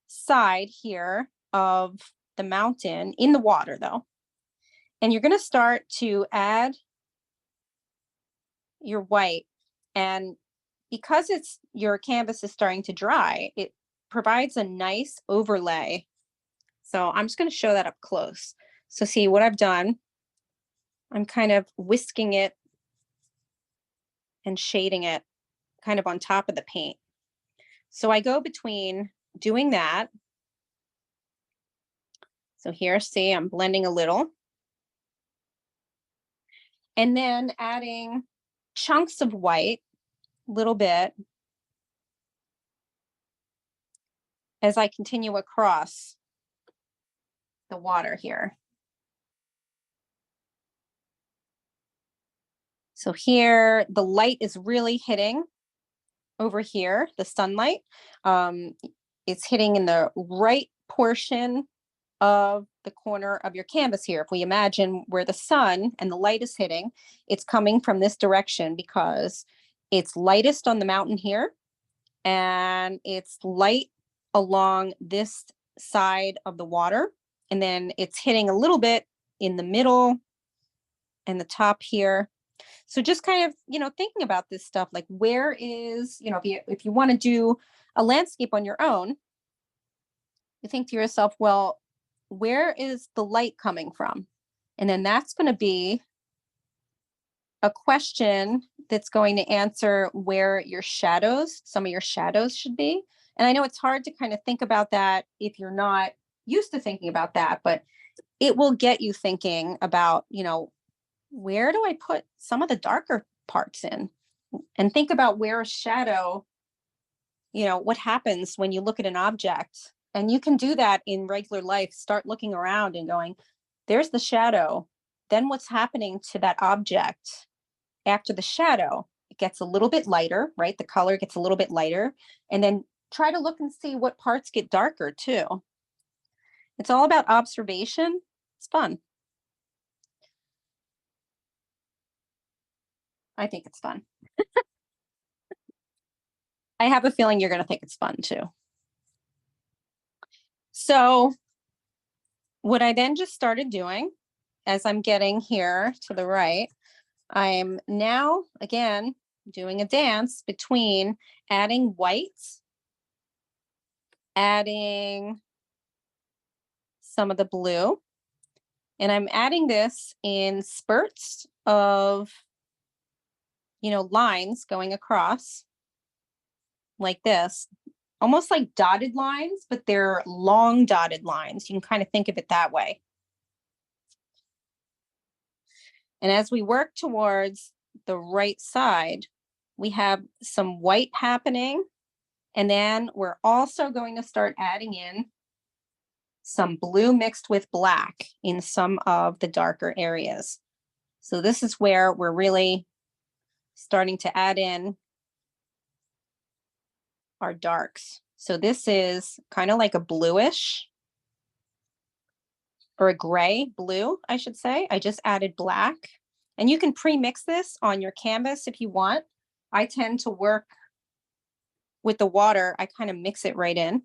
Speaker 1: side here of the mountain, in the water though. And you're going to start to add your white. And because your canvas is starting to dry, it provides a nice overlay. So I'm just going to show that up close. So see what I've done. I'm kind of whisking it and shading it kind of on top of the paint. So I go between doing that. So here, see, I'm blending a little. And then adding chunks of white, a little bit, as I continue across the water here. So here, the light is really hitting over here, the sunlight. It's hitting in the right portion of the corner of your canvas here. If we imagine where the sun and the light is hitting, it's coming from this direction because it's lightest on the mountain here, and it's light along this side of the water. And then it's hitting a little bit in the middle and the top here. So just kind of, thinking about this stuff, like where is, if you want to do a landscape on your own, you think to yourself, well, where is the light coming from? And then that's going to be a question that's going to answer where some of your shadows should be. And I know it's hard to kind of think about that if you're not used to thinking about that, but it will get you thinking about, where do I put some of the darker parts in? And think about where a shadow, what happens when you look at an object. And you can do that in regular life. Start looking around and going, there's the shadow. Then what's happening to that object after the shadow? It gets a little bit lighter, right? The color gets a little bit lighter. And then try to look and see what parts get darker too. It's all about observation. It's fun. I think it's fun. I have a feeling you're going to think it's fun too. So what I then just started doing, as I'm getting here to the right, I'm now, again, doing a dance between adding whites, adding some of the blue, and I'm adding this in spurts of, lines going across like this, almost like dotted lines, but they're long dotted lines. You can kind of think of it that way. And as we work towards the right side, we have some white happening. And then we're also going to start adding in some blue mixed with black in some of the darker areas. So this is where we're really starting to add in our darks. So this is kind of like a bluish or a gray blue, I should say. I just added black, and you can pre-mix this on your canvas if you want. I tend to work with the water. I kind of mix it right in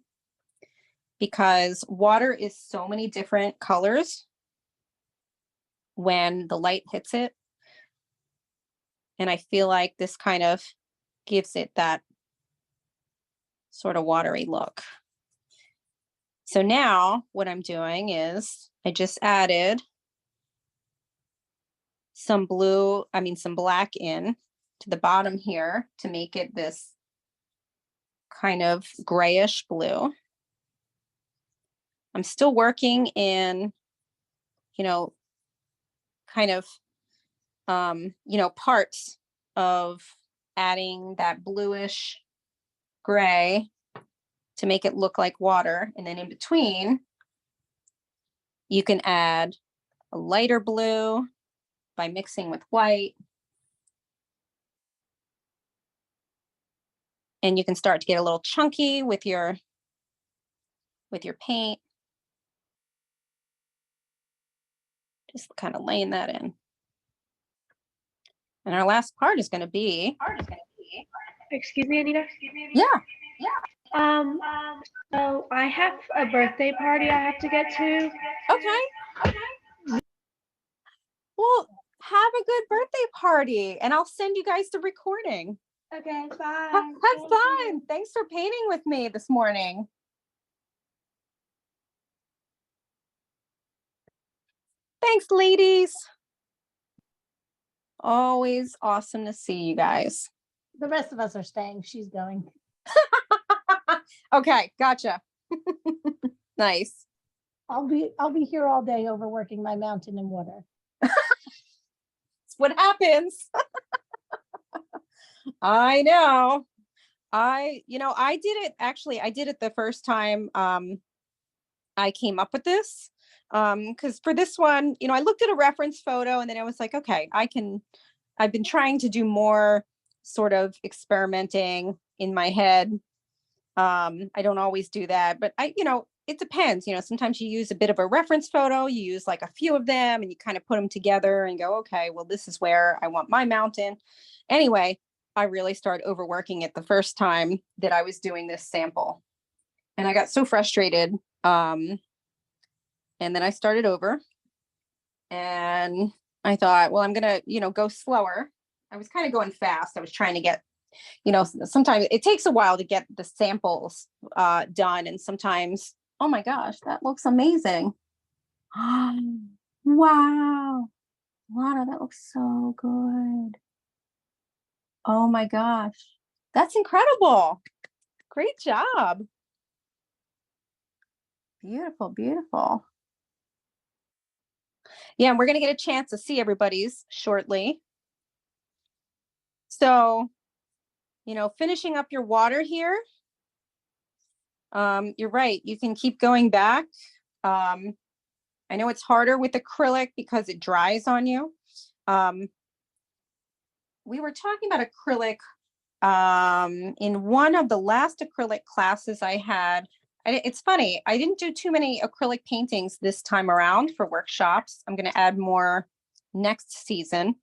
Speaker 1: because water is so many different colors when the light hits it. And I feel like this kind of gives it that sort of watery look. So now what I'm doing is I just added some black in to the bottom here to make it this kind of grayish blue. I'm still working in, kind of, parts of adding that bluish gray to make it look like water. And then in between, you can add a lighter blue by mixing with white. And you can start to get a little chunky with your paint. Just kind of laying that in. And our last part is going to be.
Speaker 4: Excuse me, Anita.
Speaker 1: Yeah.
Speaker 4: So I have a birthday party I have to get to.
Speaker 1: Okay. Well, have a good birthday party, and I'll send you guys the recording.
Speaker 3: Okay, bye.
Speaker 1: Have fun. Thanks for painting with me this morning. Thanks, ladies. Always awesome to see you guys.
Speaker 2: The rest of us are staying. She's going.
Speaker 1: Okay, gotcha. Nice.
Speaker 2: I'll be here all day overworking my mountain and water.
Speaker 1: That's what happens. I know. I did it the first time I came up with this. Because for this one, I looked at a reference photo and then I was like, okay, I've been trying to do more sort of experimenting in my head. I don't always do that, but it depends. Sometimes you use a bit of a reference photo, you use like a few of them and you kind of put them together and go, okay, well, this is where I want my mountain. Anyway, I really started overworking it the first time that I was doing this sample. And I got so frustrated. And then I started over and I thought, well, I'm going to, go slower. I was kind of going fast. I was trying to get, sometimes it takes a while to get the samples done. And sometimes, oh my gosh, that looks amazing. Wow. Lana, that looks so good. Oh my gosh. That's incredible. Great job. Beautiful, beautiful. Yeah, and we're going to get a chance to see everybody's shortly. So, finishing up your water here. You're right. You can keep going back. I know it's harder with acrylic because it dries on you. We were talking about acrylic in one of the last acrylic classes I had. It's funny, I didn't do too many acrylic paintings this time around for workshops. I'm going to add more next season.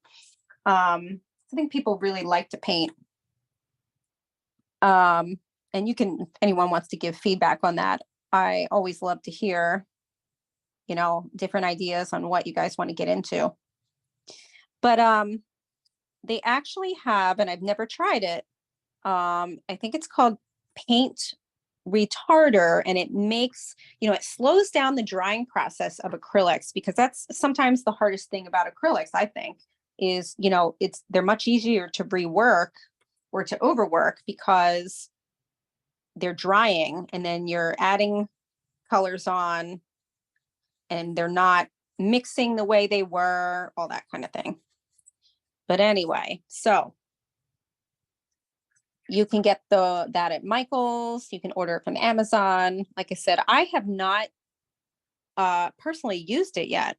Speaker 1: I think people really like to paint. And if anyone wants to give feedback on that, I always love to hear, different ideas on what you guys want to get into. But they actually have, and I've never tried it. I think it's called paint retarder, and it makes, it slows down the drying process of acrylics, because that's sometimes the hardest thing about acrylics, I think, is, they're much easier to rework or to overwork because they're drying and then you're adding colors on and they're not mixing the way they were, all that kind of thing. But anyway, so you can get that at Michael's. You can order it from Amazon. Like I said, I have not personally used it yet.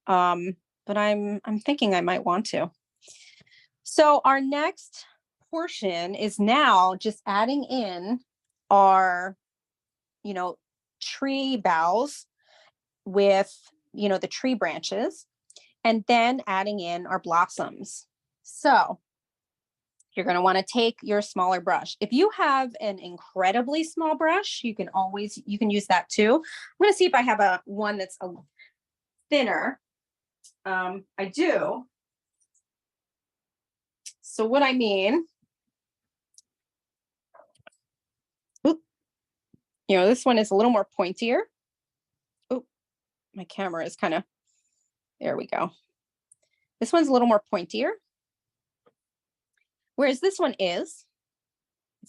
Speaker 1: But I'm thinking I might want to. So our next portion is now just adding in our, tree boughs with, the tree branches, and then adding in our blossoms. So you're going to want to take your smaller brush. If you have an incredibly small brush, you can use that too. I'm going to see if I have one that's a thinner. I do. So what I mean, this one is a little more pointier. Oh, my camera is kind of, there we go. This one's a little more pointier. Whereas this one it's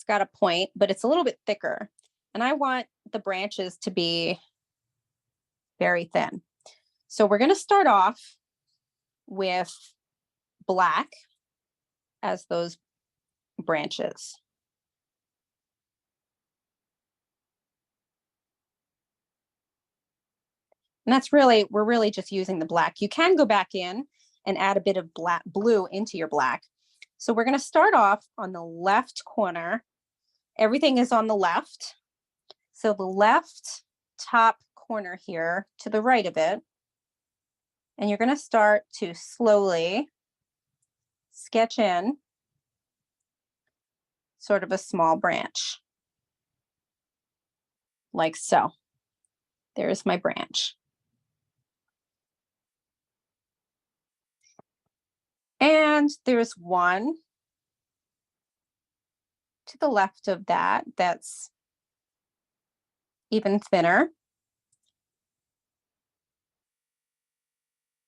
Speaker 1: got a point, but it's a little bit thicker. And I want the branches to be very thin. So we're going to start off with black as those branches. And we're really just using the black. You can go back in and add a bit of blue into your black. So we're going to start off on the left corner. Everything is on the left. So the left top corner here to the right of it. And you're going to start to slowly sketch in sort of a small branch. Like so. There's my branch. And there's one to the left of that that's even thinner.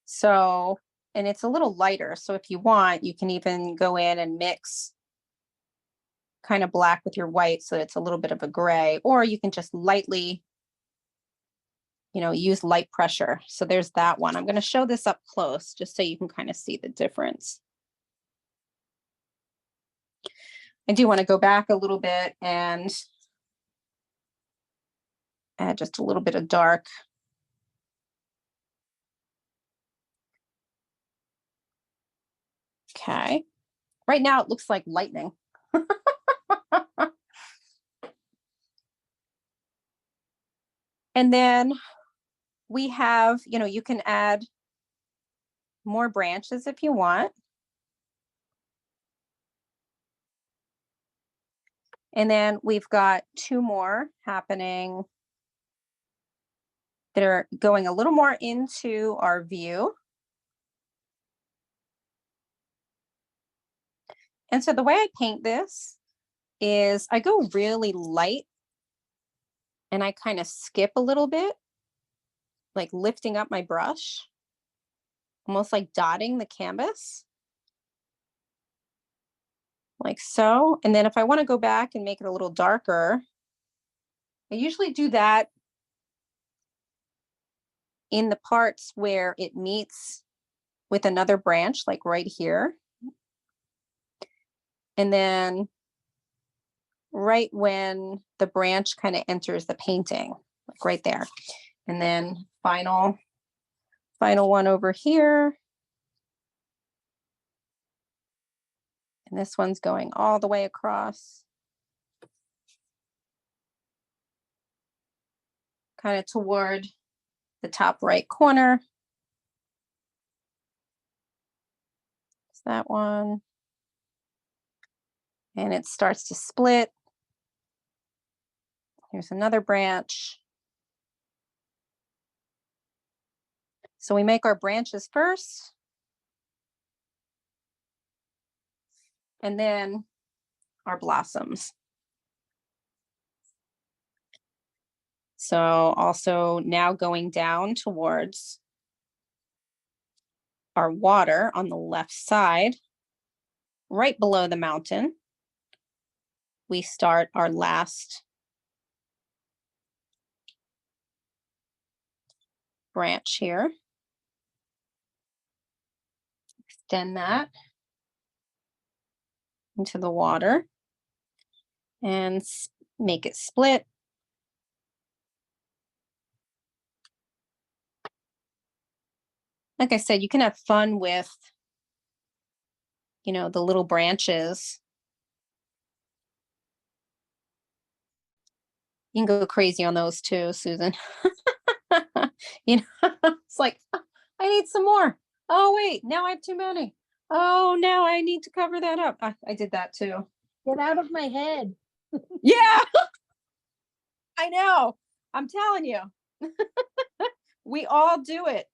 Speaker 1: So, and it's a little lighter. So if you want, you can even go in and mix kind of black with your white so it's a little bit of a gray, or you can just lightly, use light pressure. So there's that one. I'm going to show this up close just so you can kind of see the difference. I do want to go back a little bit and add just a little bit of dark. Okay. Right now it looks like lightning. And then we have, you can add more branches if you want. And then we've got two more happening that are going a little more into our view. And so the way I paint this is I go really light and I kind of skip a little bit, like lifting up my brush, almost like dotting the canvas. Like so. And then if I want to go back and make it a little darker, I usually do that in the parts where it meets with another branch, like right here. And then right when the branch kind of enters the painting, like right there. And then final one over here. And this one's going all the way across. Kind of toward the top right corner. It's that one. And it starts to split. Here's another branch. So we make our branches first. And then our blossoms. So also now going down towards our water on the left side, right below the mountain, we start our last branch here. Extend that into the water and make it split. like I said, you can have fun with, you know, the little branches. You can go crazy on those too, Susan. You know, it's like, "Oh, I need some more. Oh, wait, now I have too many. Oh, now I need to cover that up." I did that too.
Speaker 2: Get out of my head.
Speaker 1: Yeah, I know. I'm telling you. We all do it.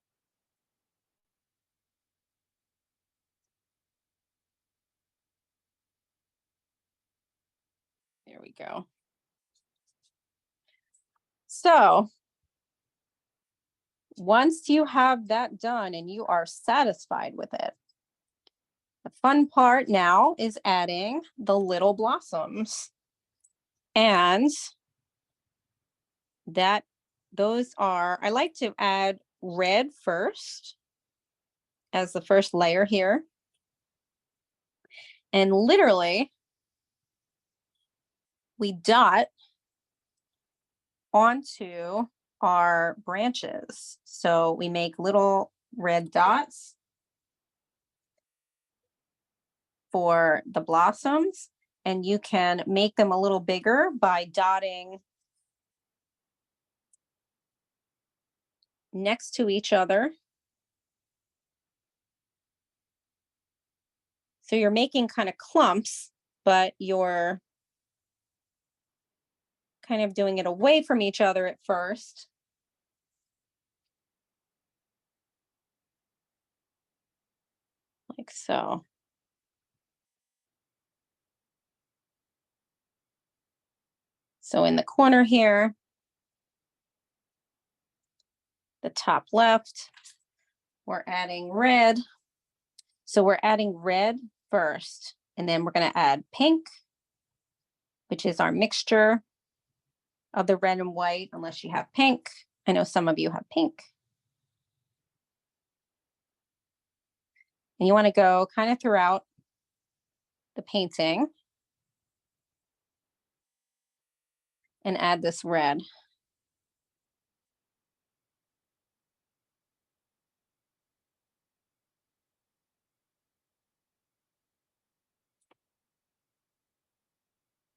Speaker 1: There we go. So once you have that done and you are satisfied with it, the fun part now is adding the little blossoms. And that those are, I like to add red first as the first layer here. And literally we dot onto our branches. So we make little red dots for the blossoms, and you can make them a little bigger by dotting next to each other. So you're making kind of clumps, but you're kind of doing it away from each other at first. Like so. So in the corner here, the top left, we're adding red. So we're adding red first, and then we're going to add pink, which is our mixture of the red and white, unless you have pink. I know some of you have pink. And you want to go kind of throughout the painting and add this red.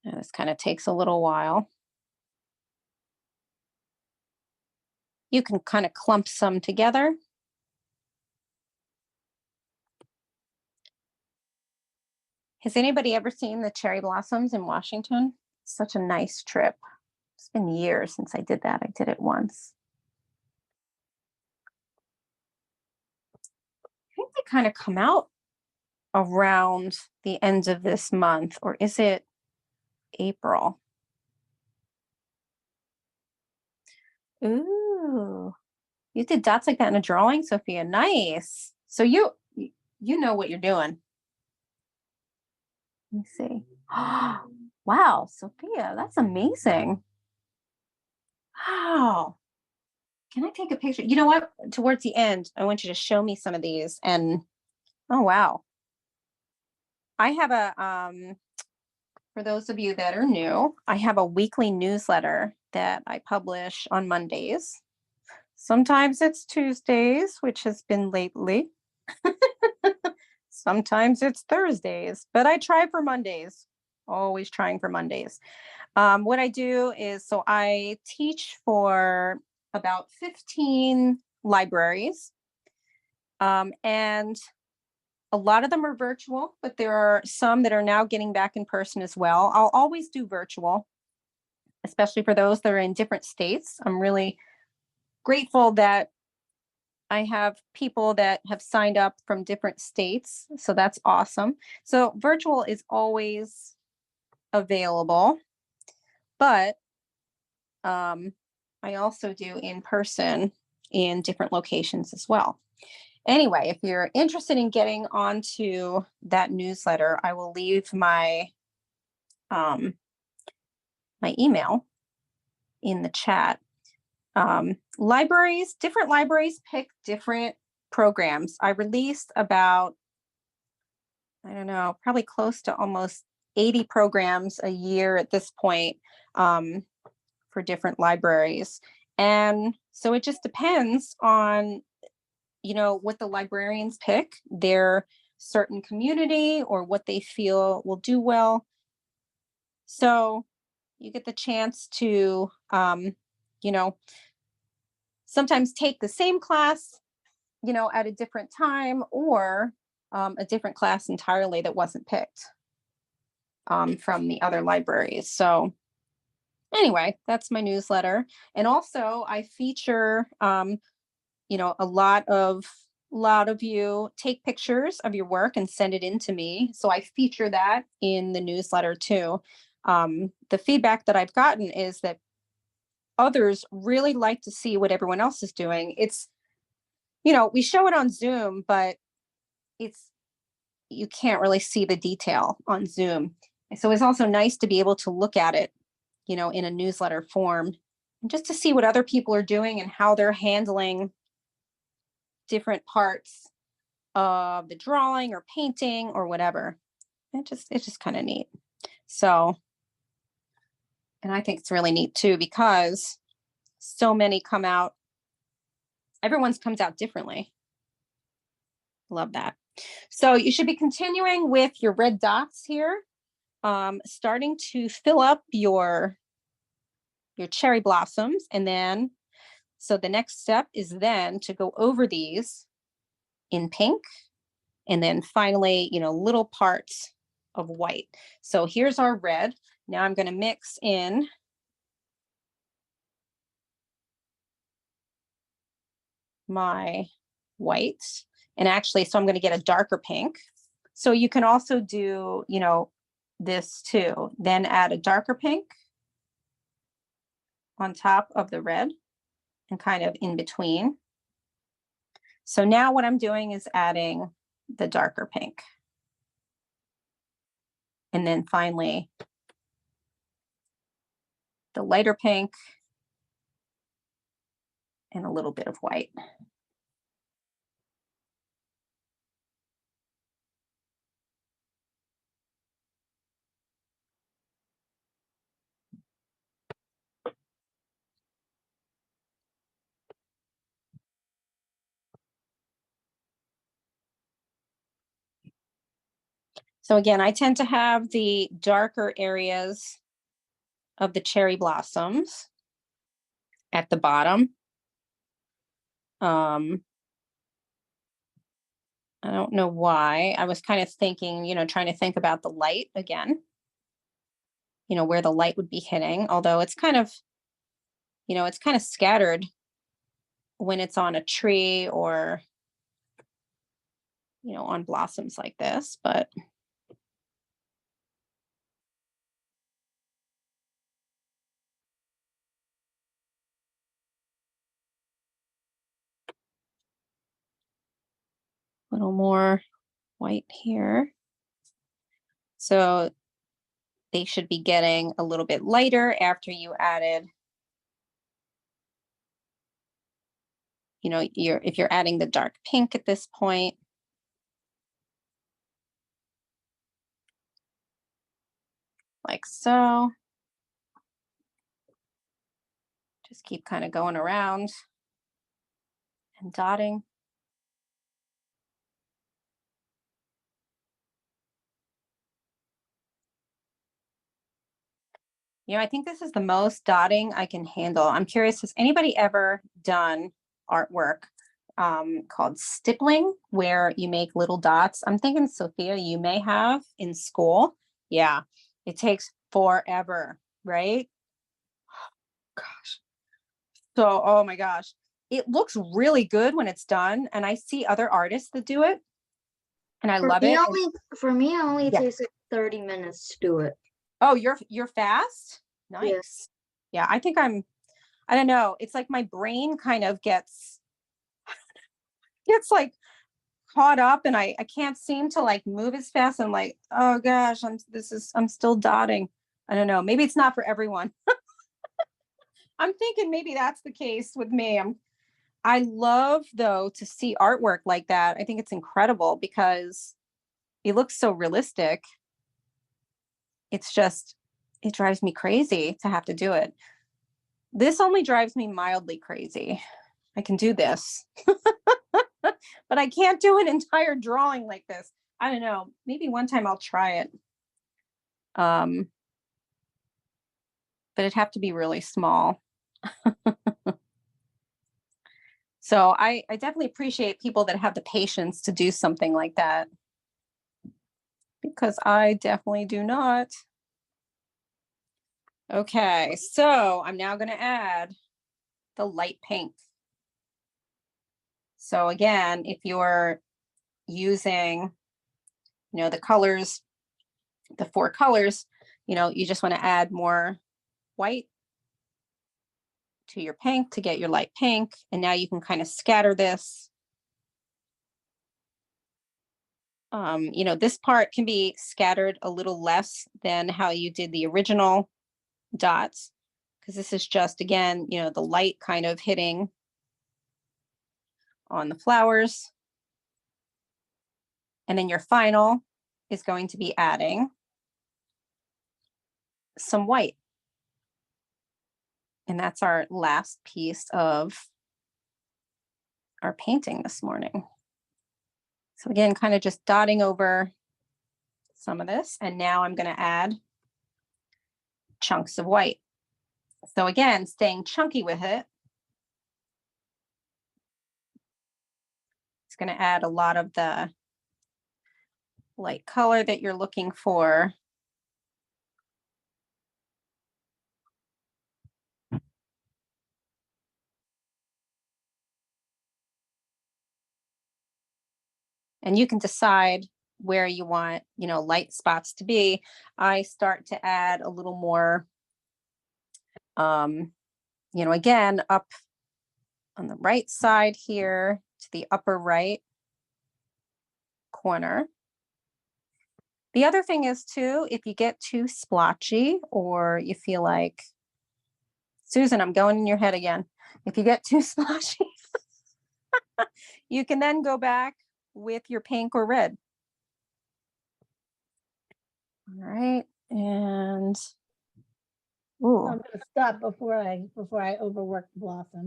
Speaker 1: And this kind of takes a little while. You can kind of clump some together. Has anybody ever seen the cherry blossoms in Washington? Such a nice trip. It's been years since I did that. I did it once. I think they kind of come out around the end of this month, or is it April? Ooh, you did dots like that in a drawing, Sophia. Nice. So you know what you're doing. Let me see. Wow, Sophia, that's amazing. Wow. Can I take a picture? You know what? Towards the end, I want you to show me some of these. And oh wow. I have a for those of you that are new, I have a weekly newsletter that I publish on Mondays. Sometimes it's Tuesdays, which has been lately. Sometimes it's Thursdays, but I try for Mondays. Always trying for Mondays. What I do is, so I teach for about 15 libraries, and a lot of them are virtual, but there are some that are now getting back in person as well. I'll always do virtual, especially for those that are in different states. I'm really grateful that I have people that have signed up from different states, so that's awesome. So virtual is always available, but I also do in person in different locations as well. Anyway, if you're interested in getting onto that newsletter, I will leave my my email in the chat. Libraries, different libraries pick different programs. I released about, I don't know, probably close to almost 80 programs a year at this point, for different libraries. And so it just depends on, what the librarians pick, their certain community or what they feel will do well. So you get the chance to, sometimes take the same class, at a different time, or a different class entirely that wasn't picked from the other libraries. So anyway, that's my newsletter. And also I feature, a lot of you take pictures of your work and send it in to me. So I feature that in the newsletter too. The feedback that I've gotten is that others really like to see what everyone else is doing. It's, we show it on Zoom, but you can't really see the detail on Zoom. So it's also nice to be able to look at it, in a newsletter form, and just to see what other people are doing and how they're handling different parts of the drawing or painting or whatever. It's just kind of neat. So, and I think it's really neat too, because so many come out, everyone's comes out differently. Love that. So you should be continuing with your red dots here, starting to fill up your cherry blossoms. And then, so the next step is then to go over these in pink. And then finally, little parts of white. So here's our red. Now I'm going to mix in my white. And actually, so I'm going to get a darker pink. So you can also do, this too. Then add a darker pink on top of the red and kind of in between. So now what I'm doing is adding the darker pink. And then finally, the lighter pink and a little bit of white. So again, I tend to have the darker areas of the cherry blossoms at the bottom. I don't know why. I was kind of thinking, trying to think about the light again, where the light would be hitting, although it's kind of scattered when it's on a tree or, on blossoms like this, but. A little more white here. So they should be getting a little bit lighter after you added, if you're adding the dark pink at this point. Like so. Just keep kind of going around and dotting. I think this is the most dotting I can handle. I'm curious, has anybody ever done artwork called stippling, where you make little dots? I'm thinking, Sophia, you may have in school. Yeah, it takes forever, right? Gosh. So, oh my gosh, it looks really good when it's done. And I see other artists that do it, and I love it.
Speaker 5: For me, it only
Speaker 1: Yeah.
Speaker 5: takes like 30 minutes to do it.
Speaker 1: Oh, you're fast? Nice.
Speaker 5: Yes.
Speaker 1: Yeah, I think I don't know. It's like my brain kind of gets like caught up, and I can't seem to like move as fast. I'm like, oh gosh, I'm still dotting. I don't know. Maybe it's not for everyone. I'm thinking maybe that's the case with me. I love though to see artwork like that. I think it's incredible because it looks so realistic. It's just, it drives me crazy to have to do it. This only drives me mildly crazy. I can do this. but I can't do an entire drawing like this. I don't know. Maybe one time I'll try it. But it'd have to be really small. So I definitely appreciate people that have the patience to do something like that, because I definitely do not. Okay, so I'm now going to add the light pink. So again, if you're using, the colors, the 4 colors, you just want to add more white to your pink to get your light pink. And now you can kind of scatter this. This part can be scattered a little less than how you did the original dots, because this is just, again, the light kind of hitting on the flowers. And then your final is going to be adding some white. And that's our last piece of our painting this morning. So again, kind of just dotting over some of this. And now I'm going to add chunks of white. So again, staying chunky with it. It's going to add a lot of the light color that you're looking for. And you can decide where you want, light spots to be. I start to add a little more, again, up on the right side here to the upper right corner. The other thing is too, if you get too splotchy or you feel like, Susan, I'm going in your head again. If you get too splotchy, you can then go back with your pink or red. All right, and ooh.
Speaker 2: I'm gonna stop before I overwork the blossom.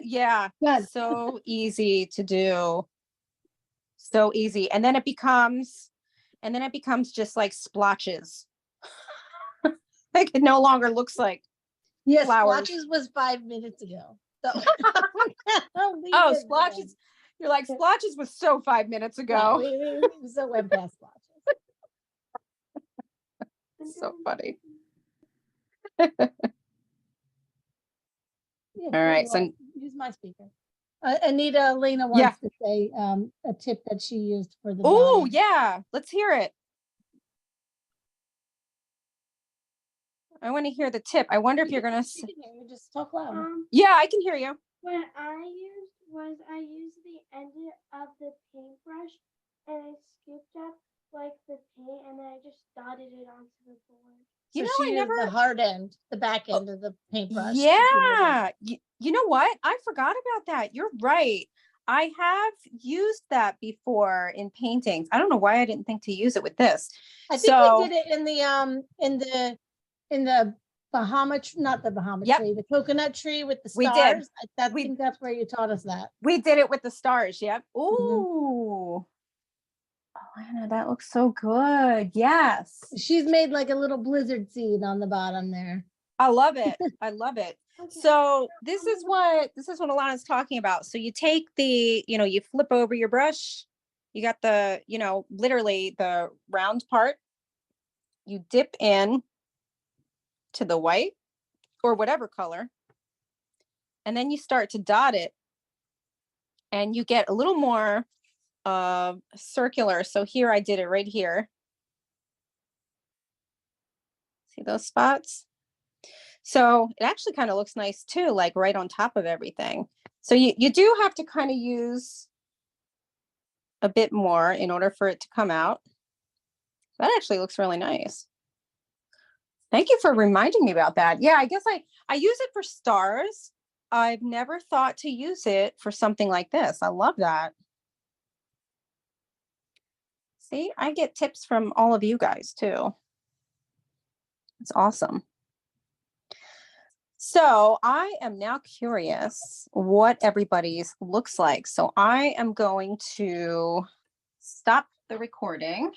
Speaker 1: Yeah.
Speaker 2: Good.
Speaker 1: So easy to do. So easy. And then it becomes just like splotches. Like it no longer looks like
Speaker 2: Yes,
Speaker 1: flowers.
Speaker 2: splotches was 5 minutes ago. So
Speaker 1: oh, splotches. You're like, splotches was so 5 minutes ago.
Speaker 2: Yeah, we so went past splotches.
Speaker 1: So funny.
Speaker 2: Yeah,
Speaker 1: All right. So
Speaker 2: use my speaker. Anita Elena wants to say a tip that she used for the
Speaker 1: oh
Speaker 2: dotting.
Speaker 1: yeah, let's hear it. I want to hear the tip. I wonder if you're gonna
Speaker 2: You just talk loud.
Speaker 1: yeah, I can hear you.
Speaker 4: What I used the end of the paintbrush and I scooped up like the paint and then I just dotted it onto the board.
Speaker 2: So she used the hard end, the back end of the paintbrush.
Speaker 1: Yeah. You know what? I forgot about that. You're right. I have used that before in paintings. I don't know why I didn't think to use it with this.
Speaker 2: I think we did it in the Bahama, not the Bahama tree, the coconut tree with the stars.
Speaker 1: We did.
Speaker 2: I think that's where you taught us that.
Speaker 1: We did it with the stars. Yep. Ooh. Oh, Anna, that looks so good. Yes.
Speaker 2: She's made like a little blizzard seed on the bottom there.
Speaker 1: I love it. I love it. Okay. So this is what Alana's talking about. So you take the, you flip over your brush. You got the, literally the round part. You dip in to the white or whatever color. And then you start to dot it. And you get a little more circular. So here I did it right here. See those spots? So it actually kind of looks nice too, like right on top of everything. So you do have to kind of use a bit more in order for it to come out. That actually looks really nice. Thank you for reminding me about that. Yeah, I guess I use it for stars. I've never thought to use it for something like this. I love that. See, I get tips from all of you guys too. It's awesome. So I am now curious what everybody's looks like. So I am going to stop the recording.